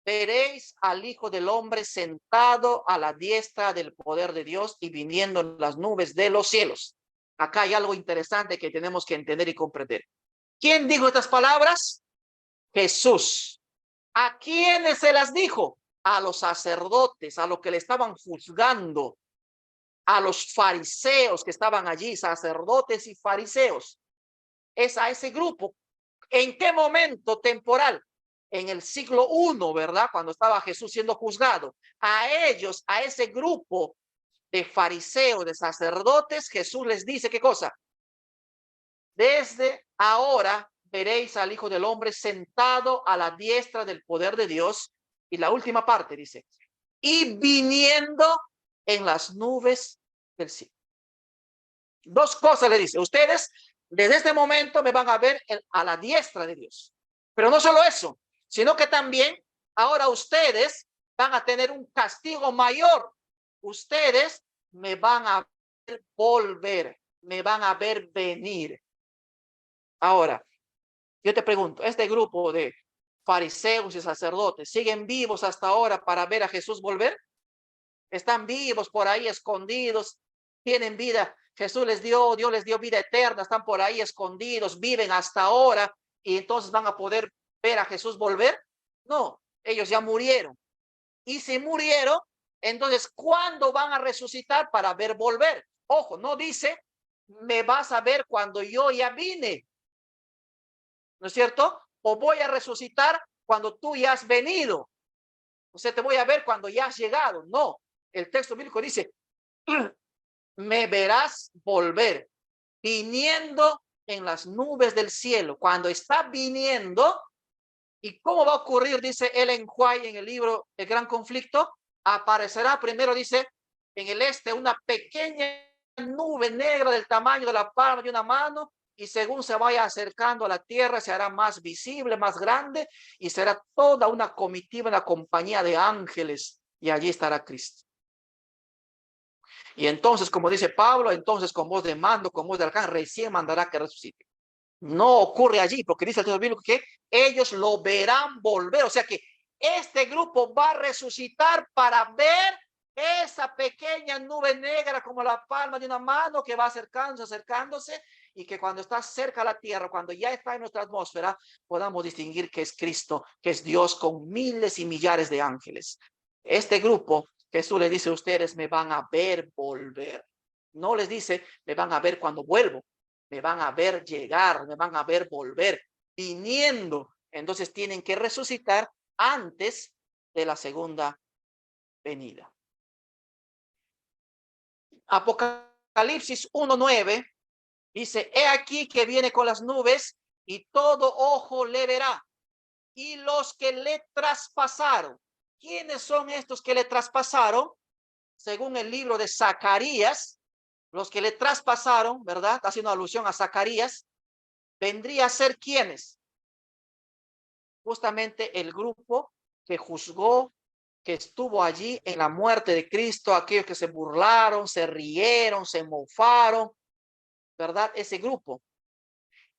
veréis al Hijo del Hombre sentado a la diestra del poder de Dios y viniendo en las nubes de los cielos. Acá hay algo interesante que tenemos que entender y comprender. ¿Quién dijo estas palabras? Jesús. ¿A quiénes se las dijo? A los sacerdotes, a los que le estaban juzgando, a los fariseos que estaban allí, sacerdotes y fariseos. Es a ese grupo. ¿En qué momento temporal? En el siglo I, ¿verdad? Cuando estaba Jesús siendo juzgado. A ellos, a ese grupo de fariseos, de sacerdotes, Jesús les dice, ¿qué cosa? Desde ahora veréis al Hijo del Hombre sentado a la diestra del poder de Dios. Y la última parte dice, y viniendo en las nubes del cielo. Dos cosas le dice, ustedes desde este momento me van a ver a la diestra de Dios. Pero no solo eso, sino que también ahora ustedes van a tener un castigo mayor. Ustedes me van a ver volver, me van a ver venir. Ahora, yo te pregunto, este grupo de fariseos y sacerdotes, ¿siguen vivos hasta ahora para ver a Jesús volver? ¿Están vivos por ahí escondidos? ¿Tienen vida? Jesús les dio, Dios les dio vida eterna, están por ahí escondidos, viven hasta ahora y entonces van a poder ver a Jesús volver? No, ellos ya murieron. Y si murieron, entonces, ¿cuándo van a resucitar para ver volver? Ojo, no dice, me vas a ver cuando yo ya vine. ¿No es cierto? O voy a resucitar cuando tú ya has venido. O sea, te voy a ver cuando ya has llegado. No, el texto bíblico dice, me verás volver, viniendo en las nubes del cielo. Cuando está viniendo, ¿y cómo va a ocurrir? Dice Ellen White en el libro El Gran Conflicto, aparecerá primero, dice, en el este una pequeña nube negra del tamaño de la palma de una mano, y según se vaya acercando a la tierra se hará más visible, más grande, y será toda una comitiva, una compañía de ángeles, y allí estará Cristo. Y entonces, como dice Pablo, entonces con voz de mando, con voz de arcángel, recién mandará que resucite. No ocurre allí, porque dice el texto bíblico que ellos lo verán volver. O sea que este grupo va a resucitar para ver esa pequeña nube negra como la palma de una mano que va acercándose, y que cuando está cerca a la tierra, cuando ya está en nuestra atmósfera, podamos distinguir que es Cristo, que es Dios con miles y millares de ángeles. Este grupo, Jesús les dice a ustedes, me van a ver volver. No les dice, me van a ver cuando vuelvo. Me van a ver llegar, me van a ver volver, viniendo. Entonces tienen que resucitar antes de la segunda venida. Apocalipsis 1:9 dice, he aquí que viene con las nubes y todo ojo le verá. Y los que le traspasaron. ¿Quiénes son estos que le traspasaron? Según el libro de Zacarías, los que le traspasaron, ¿verdad? Haciendo alusión a Zacarías, vendría a ser ¿quiénes? Justamente el grupo que juzgó, que estuvo allí en la muerte de Cristo, aquellos que se burlaron, se rieron, se mofaron, ¿verdad? Ese grupo.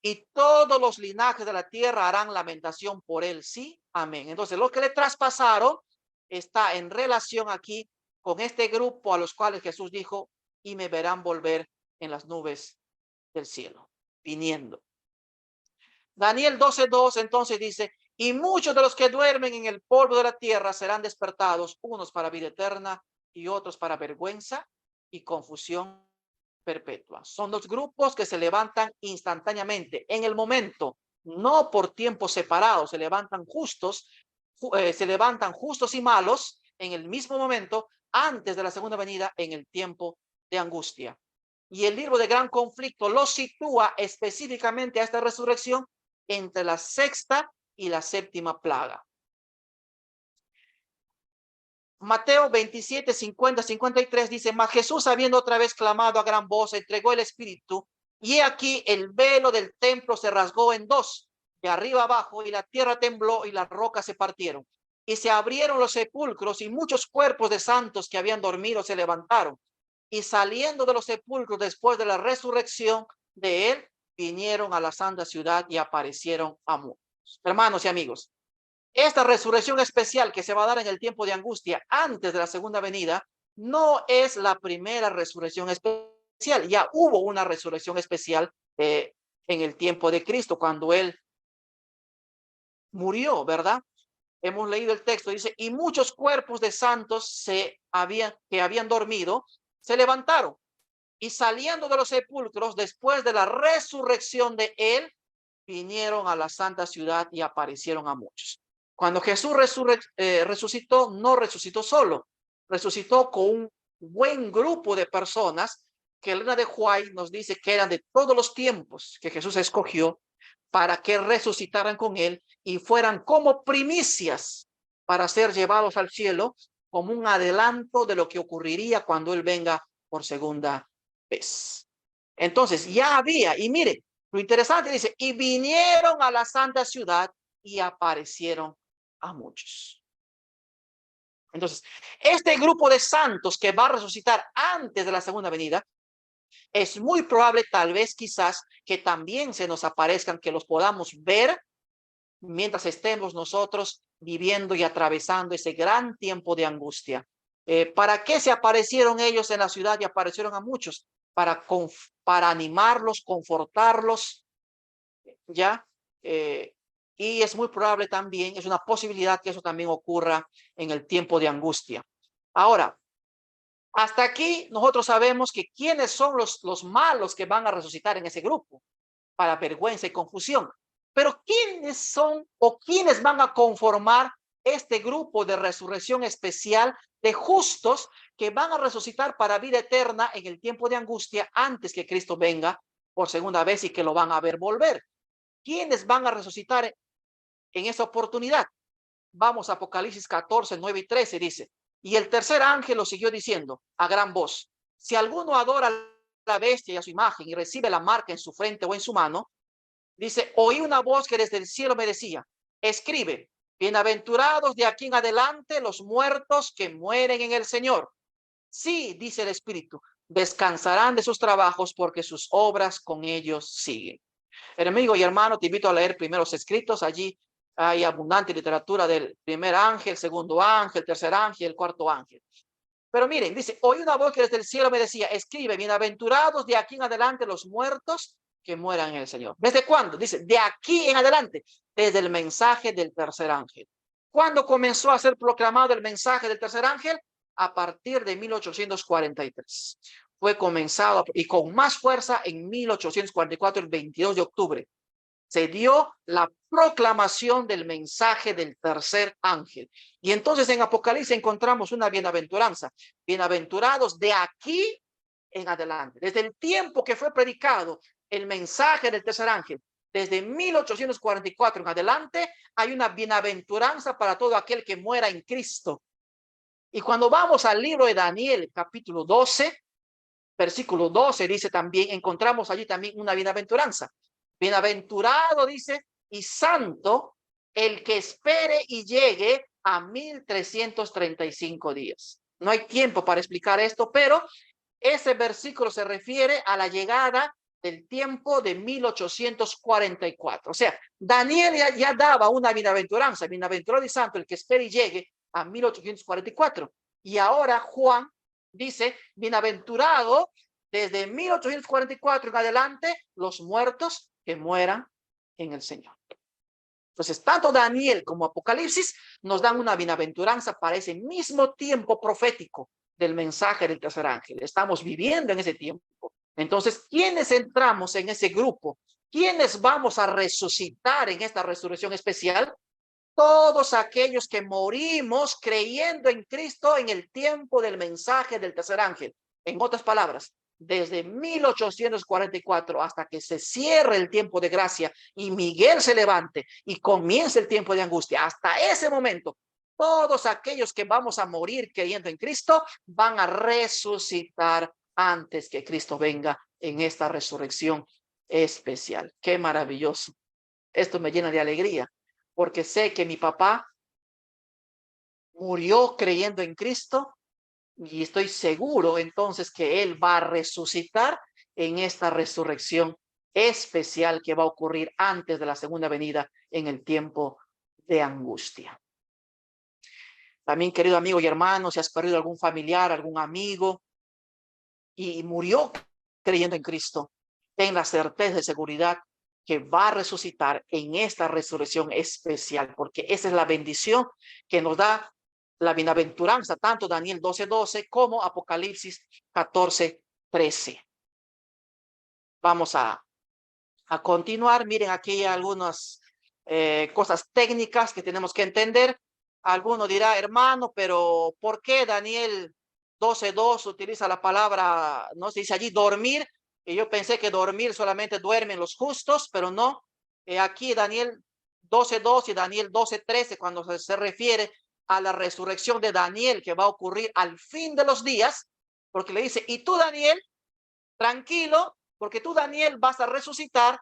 Y todos los linajes de la tierra harán lamentación por él, sí, amén. Entonces, los que le traspasaron está en relación aquí con este grupo a los cuales Jesús dijo, y me verán volver en las nubes del cielo, viniendo. Daniel 12:2 entonces dice, y muchos de los que duermen en el polvo de la tierra serán despertados, unos para vida eterna y otros para vergüenza y confusión perpetua. Son dos grupos que se levantan instantáneamente, en el momento, no por tiempos separados, se levantan justos y malos en el mismo momento, antes de la segunda venida, en el tiempo de angustia. Y el libro de Gran Conflicto lo sitúa específicamente a esta resurrección entre la sexta y la séptima plaga. Mateo 27, 50, 53 dice, mas Jesús, habiendo otra vez clamado a gran voz, entregó el espíritu, y aquí el velo del templo se rasgó en dos, de arriba abajo, y la tierra tembló y las rocas se partieron, y se abrieron los sepulcros, y muchos cuerpos de santos que habían dormido se levantaron, y saliendo de los sepulcros después de la resurrección de él, vinieron a la santa ciudad y aparecieron a muchos. Hermanos y amigos, esta resurrección especial que se va a dar en el tiempo de angustia antes de la segunda venida no es la primera resurrección especial. Ya hubo una resurrección especial en el tiempo de Cristo, cuando él murió, ¿verdad? Hemos leído el texto, dice, y muchos cuerpos de santos que habían dormido, se levantaron y saliendo de los sepulcros después de la resurrección de él, vinieron a la santa ciudad y aparecieron a muchos. Cuando Jesús resucitó, no resucitó solo, resucitó con un buen grupo de personas que Elena de White nos dice que eran de todos los tiempos que Jesús escogió para que resucitaran con él y fueran como primicias para ser llevados al cielo, como un adelanto de lo que ocurriría cuando él venga por segunda vez. Entonces ya había, y mire, lo interesante dice, y vinieron a la santa ciudad y aparecieron a muchos. Entonces, este grupo de santos que va a resucitar antes de la segunda venida, es muy probable, tal vez, quizás, que también se nos aparezcan, que los podamos ver mientras estemos nosotros viviendo y atravesando ese gran tiempo de angustia. ¿Para qué se aparecieron ellos en la ciudad y aparecieron a muchos? Para animarlos, confortarlos, ¿ya? Y es muy probable también, es una posibilidad que eso también ocurra en el tiempo de angustia. Ahora, hasta aquí nosotros sabemos que quiénes son los malos que van a resucitar en ese grupo, para vergüenza y confusión. Pero ¿quiénes son o quiénes van a conformar este grupo de resurrección especial de justos que van a resucitar para vida eterna en el tiempo de angustia antes que Cristo venga por segunda vez y que lo van a ver volver? ¿Quiénes van a resucitar en esa oportunidad? Vamos a Apocalipsis 14, 9 y 13, dice, y el tercer ángel lo siguió diciendo a gran voz, si alguno adora a la bestia y a su imagen y recibe la marca en su frente o en su mano, dice, oí una voz que desde el cielo me decía, escribe, bienaventurados de aquí en adelante los muertos que mueren en el Señor. Sí, dice el Espíritu, descansarán de sus trabajos porque sus obras con ellos siguen. Amigo y hermano, te invito a leer primero los escritos. Allí hay abundante literatura del primer ángel, segundo ángel, tercer ángel, el cuarto ángel. Pero miren, dice, oí una voz que desde el cielo me decía, escribe, bienaventurados de aquí en adelante los muertos que mueran en el Señor. ¿Desde cuándo? Dice, de aquí en adelante, desde el mensaje del tercer ángel. ¿Cuándo comenzó a ser proclamado el mensaje del tercer ángel? A partir de 1843. Fue comenzado y con más fuerza en 1844, el 22 de octubre. Se dio la proclamación del mensaje del tercer ángel. Y entonces en Apocalipsis encontramos una bienaventuranza. Bienaventurados de aquí en adelante. Desde el tiempo que fue predicado el mensaje del tercer ángel, desde 1844 en adelante, hay una bienaventuranza para todo aquel que muera en Cristo. Y cuando vamos al libro de Daniel, capítulo 12, versículo 12, dice también, encontramos allí también una bienaventuranza. Bienaventurado, dice, y santo el que espere y llegue a 1335 días. No hay tiempo para explicar esto, pero ese versículo se refiere a la llegada del tiempo de 1844. O sea, Daniel ya daba una bienaventuranza, bienaventurado y santo el que espere y llegue a 1844. Y ahora Juan dice, bienaventurado desde 1844 en adelante los muertos que mueran en el Señor. Entonces, tanto Daniel como Apocalipsis nos dan una bienaventuranza para ese mismo tiempo profético del mensaje del tercer ángel. Estamos viviendo en ese tiempo. Entonces, ¿quiénes entramos en ese grupo? ¿Quiénes vamos a resucitar en esta resurrección especial? Todos aquellos que morimos creyendo en Cristo en el tiempo del mensaje del tercer ángel. En otras palabras, desde 1844 hasta que se cierre el tiempo de gracia y Miguel se levante y comience el tiempo de angustia, hasta ese momento, todos aquellos que vamos a morir creyendo en Cristo van a resucitar antes que Cristo venga en esta resurrección especial. Qué maravilloso. Esto me llena de alegría, porque sé que mi papá murió creyendo en Cristo y estoy seguro entonces que él va a resucitar en esta resurrección especial que va a ocurrir antes de la segunda venida en el tiempo de angustia. También, querido amigo y hermano, si has perdido algún familiar, algún amigo y murió creyendo en Cristo, ten la certeza y seguridad que va a resucitar en esta resurrección especial, porque esa es la bendición que nos da la bienaventuranza, tanto Daniel 12:12 como Apocalipsis 14:13. Vamos a continuar. Miren, aquí hay algunas cosas técnicas que tenemos que entender. Alguno dirá, hermano, pero ¿por qué Daniel 12:2 utiliza la palabra, no se dice allí dormir? Y yo pensé que dormir solamente duermen los justos, pero no. Aquí Daniel 12:2 y Daniel 12:13, cuando se refiere a la resurrección de Daniel que va a ocurrir al fin de los días, porque le dice, y tú, Daniel, tranquilo, porque tú, Daniel, vas a resucitar,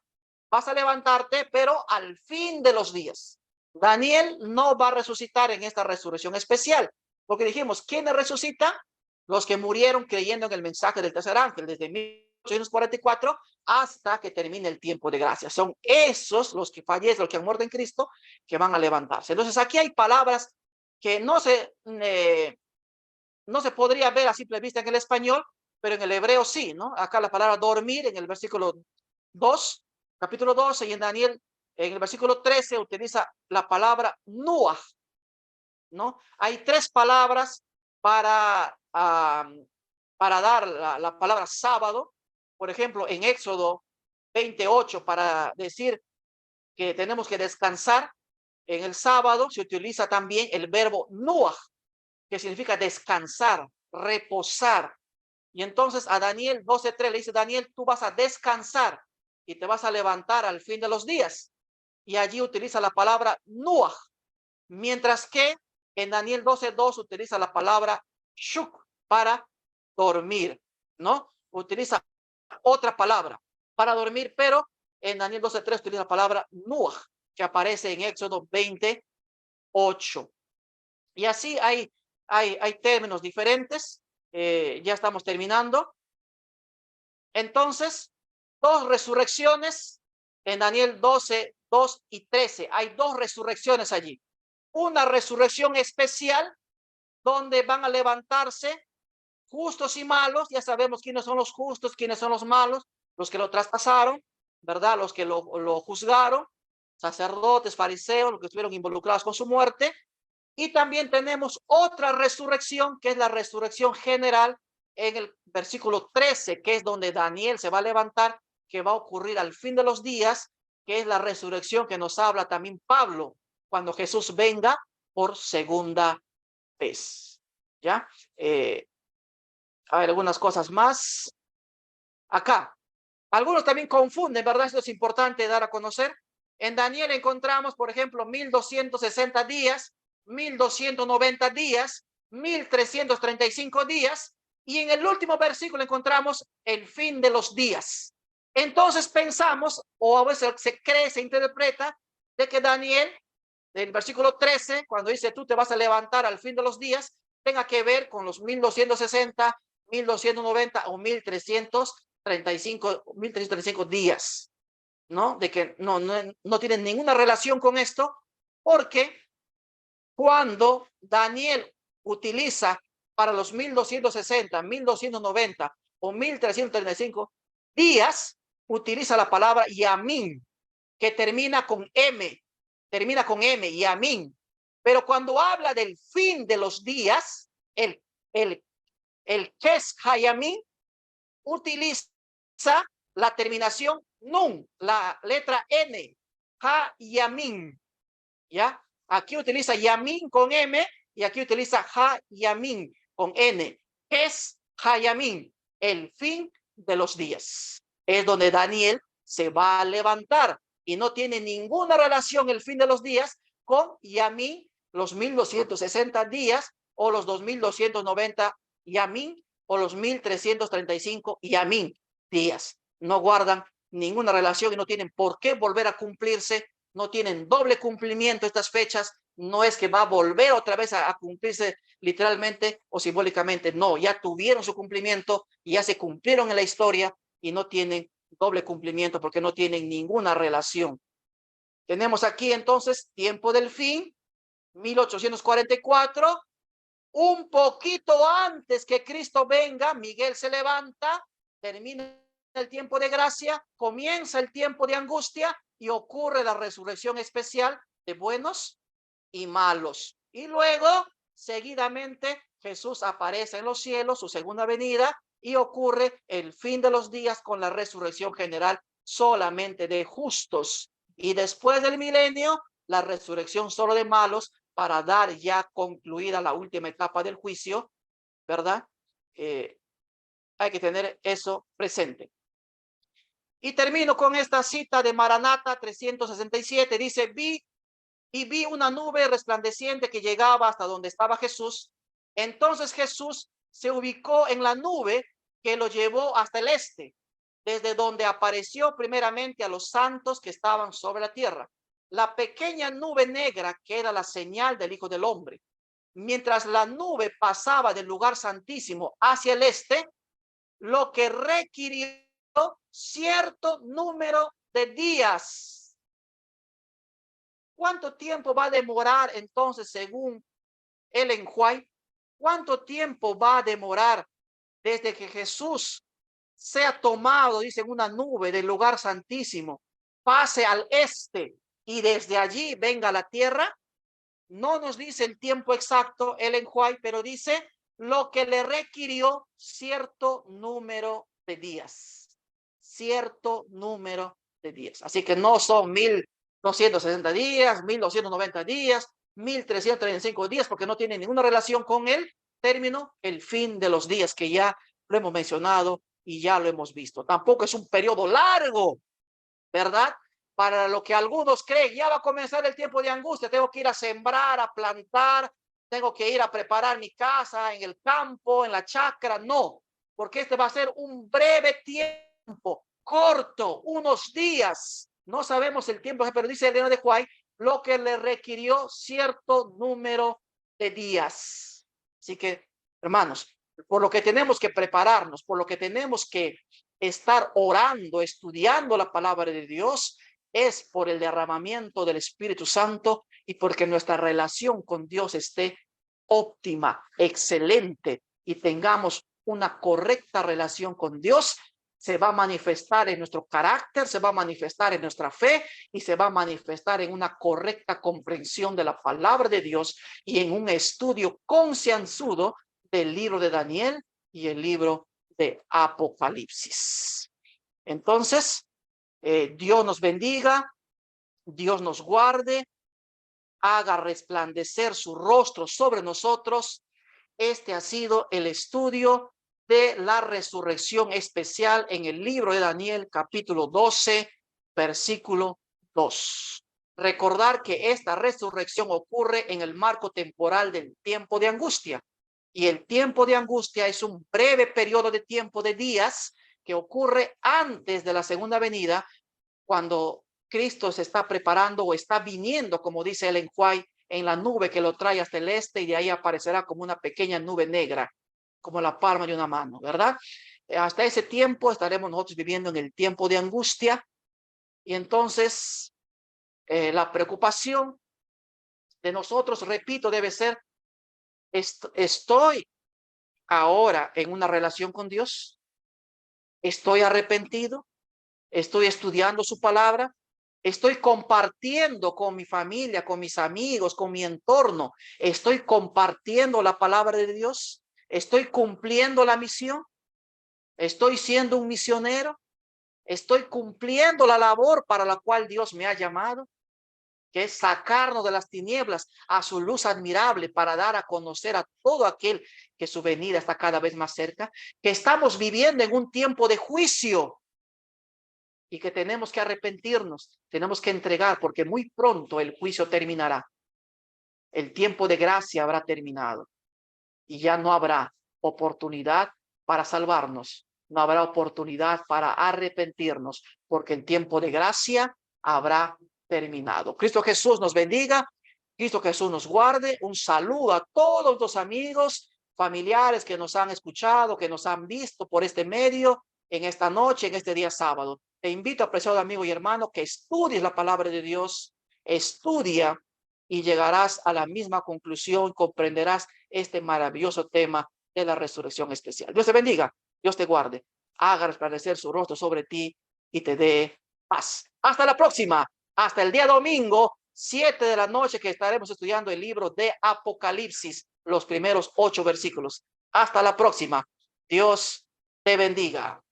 vas a levantarte, pero al fin de los días. Daniel no va a resucitar en esta resurrección especial, porque dijimos, ¿quiénes resucitan? Los que murieron creyendo en el mensaje del tercer ángel, desde 1844 hasta que termine el tiempo de gracia. Son esos los que fallecen, los que han muerto en Cristo, que van a levantarse. Entonces, aquí hay palabras que no se podría ver a simple vista en el español, pero en el hebreo sí, ¿no? Acá la palabra dormir en el versículo 2, capítulo 12, y en Daniel, en el versículo 13, utiliza la palabra nuach, ¿no? Hay tres palabras para, para dar la palabra sábado. Por ejemplo, en Éxodo 28, para decir que tenemos que descansar en el sábado, se utiliza también el verbo nuach, que significa descansar, reposar. Y entonces a Daniel 12:3 le dice, Daniel, tú vas a descansar y te vas a levantar al fin de los días. Y allí utiliza la palabra nuach, mientras que en Daniel 12:2 utiliza la palabra shuk para dormir, ¿no? Utiliza otra palabra para dormir, pero en Daniel 12:3 utiliza la palabra nuach, que aparece en Éxodo 28. Y así hay términos diferentes. Ya estamos terminando. Entonces, dos resurrecciones en Daniel 12:2 y 13. Hay dos resurrecciones allí. Una resurrección especial donde van a levantarse justos y malos. Ya sabemos quiénes son los justos, quiénes son los malos, los que lo traspasaron, ¿verdad? Los que lo juzgaron, sacerdotes, fariseos, los que estuvieron involucrados con su muerte. Y también tenemos otra resurrección, que es la resurrección general en el versículo 13, que es donde Daniel se va a levantar, que va a ocurrir al fin de los días, que es la resurrección que nos habla también Pablo, cuando Jesús venga por segunda vez. ¿Ya? Hay algunas cosas más. Acá, algunos también confunden, ¿verdad? Esto es importante dar a conocer. En Daniel encontramos, por ejemplo, 1260 días, 1290 días, 1335 días, y en el último versículo encontramos el fin de los días. Entonces pensamos, o a veces se cree, se interpreta, de que Daniel, del versículo 13, cuando dice tú te vas a levantar al fin de los días, tenga que ver con los 1260, 1290 o 1335 días, ¿no? De que no tienen ninguna relación con esto, porque cuando Daniel utiliza para los 1260, 1290 o 1335 días, utiliza la palabra yamín, que termina con M, yamín. Pero cuando habla del fin de los días, el Kes Hayamín utiliza la terminación nun, la letra N, Hayamín, ¿ya? Aquí utiliza Yamin con M y aquí utiliza Hayamín con N. Es Hayamín, el fin de los días. Es donde Daniel se va a levantar y no tiene ninguna relación el fin de los días con Yamin, los 1260 días o los 2290 Yamin o los 1335 Yamin días. No guardan ninguna relación y no tienen por qué volver a cumplirse, no tienen doble cumplimiento estas fechas, no es que va a volver otra vez a cumplirse literalmente o simbólicamente, no, ya tuvieron su cumplimiento y ya se cumplieron en la historia y no tienen doble cumplimiento porque no tienen ninguna relación. Tenemos aquí entonces tiempo del fin, 1844, un poquito antes que Cristo venga, Miguel se levanta, termina el tiempo de gracia, comienza el tiempo de angustia y ocurre la resurrección especial de buenos y malos. Y luego, seguidamente, Jesús aparece en los cielos, su segunda venida, y ocurre el fin de los días con la resurrección general solamente de justos. Y después del milenio, la resurrección solo de malos para dar ya concluida la última etapa del juicio, ¿verdad? Hay que tener eso presente. Y termino con esta cita de Maranata 367. Dice, vi una nube resplandeciente que llegaba hasta donde estaba Jesús. Entonces Jesús se ubicó en la nube que lo llevó hasta el este, desde donde apareció primeramente a los santos que estaban sobre la tierra. La pequeña nube negra que era la señal del Hijo del Hombre. Mientras la nube pasaba del lugar santísimo hacia el este, lo que requirió cierto número de días. ¿Cuánto tiempo va a demorar entonces, según Ellen White? ¿Cuánto tiempo va a demorar desde que Jesús sea tomado, dice, en una nube del lugar santísimo, pase al este y desde allí venga a la tierra? No nos dice el tiempo exacto Ellen White, pero dice lo que le requirió cierto número de días. Cierto número de días. Así que no son 1260 días, 1290 días, 1335 días, porque no tiene ninguna relación con el término, el fin de los días, que ya lo hemos mencionado y ya lo hemos visto. Tampoco es un periodo largo, ¿verdad? Para lo que algunos creen, ya va a comenzar el tiempo de angustia, tengo que ir a sembrar, a plantar, tengo que ir a preparar mi casa en el campo, en la chacra. No, porque este va a ser un breve tiempo, corto, unos días. No sabemos el tiempo, pero dice Elena de White, lo que le requirió cierto número de días. Así que, hermanos, por lo que tenemos que prepararnos, por lo que tenemos que estar orando, estudiando la palabra de Dios, es por el derramamiento del Espíritu Santo y porque nuestra relación con Dios esté óptima, excelente, y tengamos una correcta relación con Dios. Se va a manifestar en nuestro carácter, se va a manifestar en nuestra fe y se va a manifestar en una correcta comprensión de la palabra de Dios y en un estudio concienzudo del libro de Daniel y el libro de Apocalipsis. Entonces, Dios nos bendiga, Dios nos guarde, haga resplandecer su rostro sobre nosotros. Este ha sido el estudio de la resurrección especial en el libro de Daniel, capítulo 12, versículo 2. Recordar que esta resurrección ocurre en el marco temporal del tiempo de angustia. Y el tiempo de angustia es un breve periodo de tiempo de días que ocurre antes de la segunda venida, cuando Cristo se está preparando o está viniendo, como dice Ellen White, en la nube que lo trae hasta el este, y de ahí aparecerá como una pequeña nube negra, como la palma de una mano, ¿verdad? Hasta ese tiempo estaremos nosotros viviendo en el tiempo de angustia, y entonces la preocupación de nosotros, repito, debe ser, ¿estoy ahora en una relación con Dios? ¿Estoy arrepentido? ¿Estoy estudiando su palabra? ¿Estoy compartiendo con mi familia, con mis amigos, con mi entorno? ¿Estoy compartiendo la palabra de Dios? ¿Estoy cumpliendo la misión? ¿Estoy siendo un misionero? ¿Estoy cumpliendo la labor para la cual Dios me ha llamado? Que es sacarnos de las tinieblas a su luz admirable para dar a conocer a todo aquel que su venida está cada vez más cerca, que estamos viviendo en un tiempo de juicio y que tenemos que arrepentirnos, tenemos que entregar, porque muy pronto el juicio terminará. El tiempo de gracia habrá terminado y ya no habrá oportunidad para salvarnos, no habrá oportunidad para arrepentirnos, porque el tiempo de gracia habrá terminado. Cristo Jesús nos bendiga, Cristo Jesús nos guarde. Un saludo a todos los amigos, familiares que nos han escuchado, que nos han visto por este medio en esta noche, en este día sábado. Te invito, apreciado amigo y hermano, que estudies la palabra de Dios, estudia y llegarás a la misma conclusión, comprenderás este maravilloso tema de la resurrección especial. Dios te bendiga, Dios te guarde. haga resplandecer su rostro sobre ti y te dé paz. Hasta la próxima. Hasta el día domingo, 7 de la noche, que estaremos estudiando el libro de Apocalipsis, los primeros 8 versículos. Hasta la próxima. Dios te bendiga.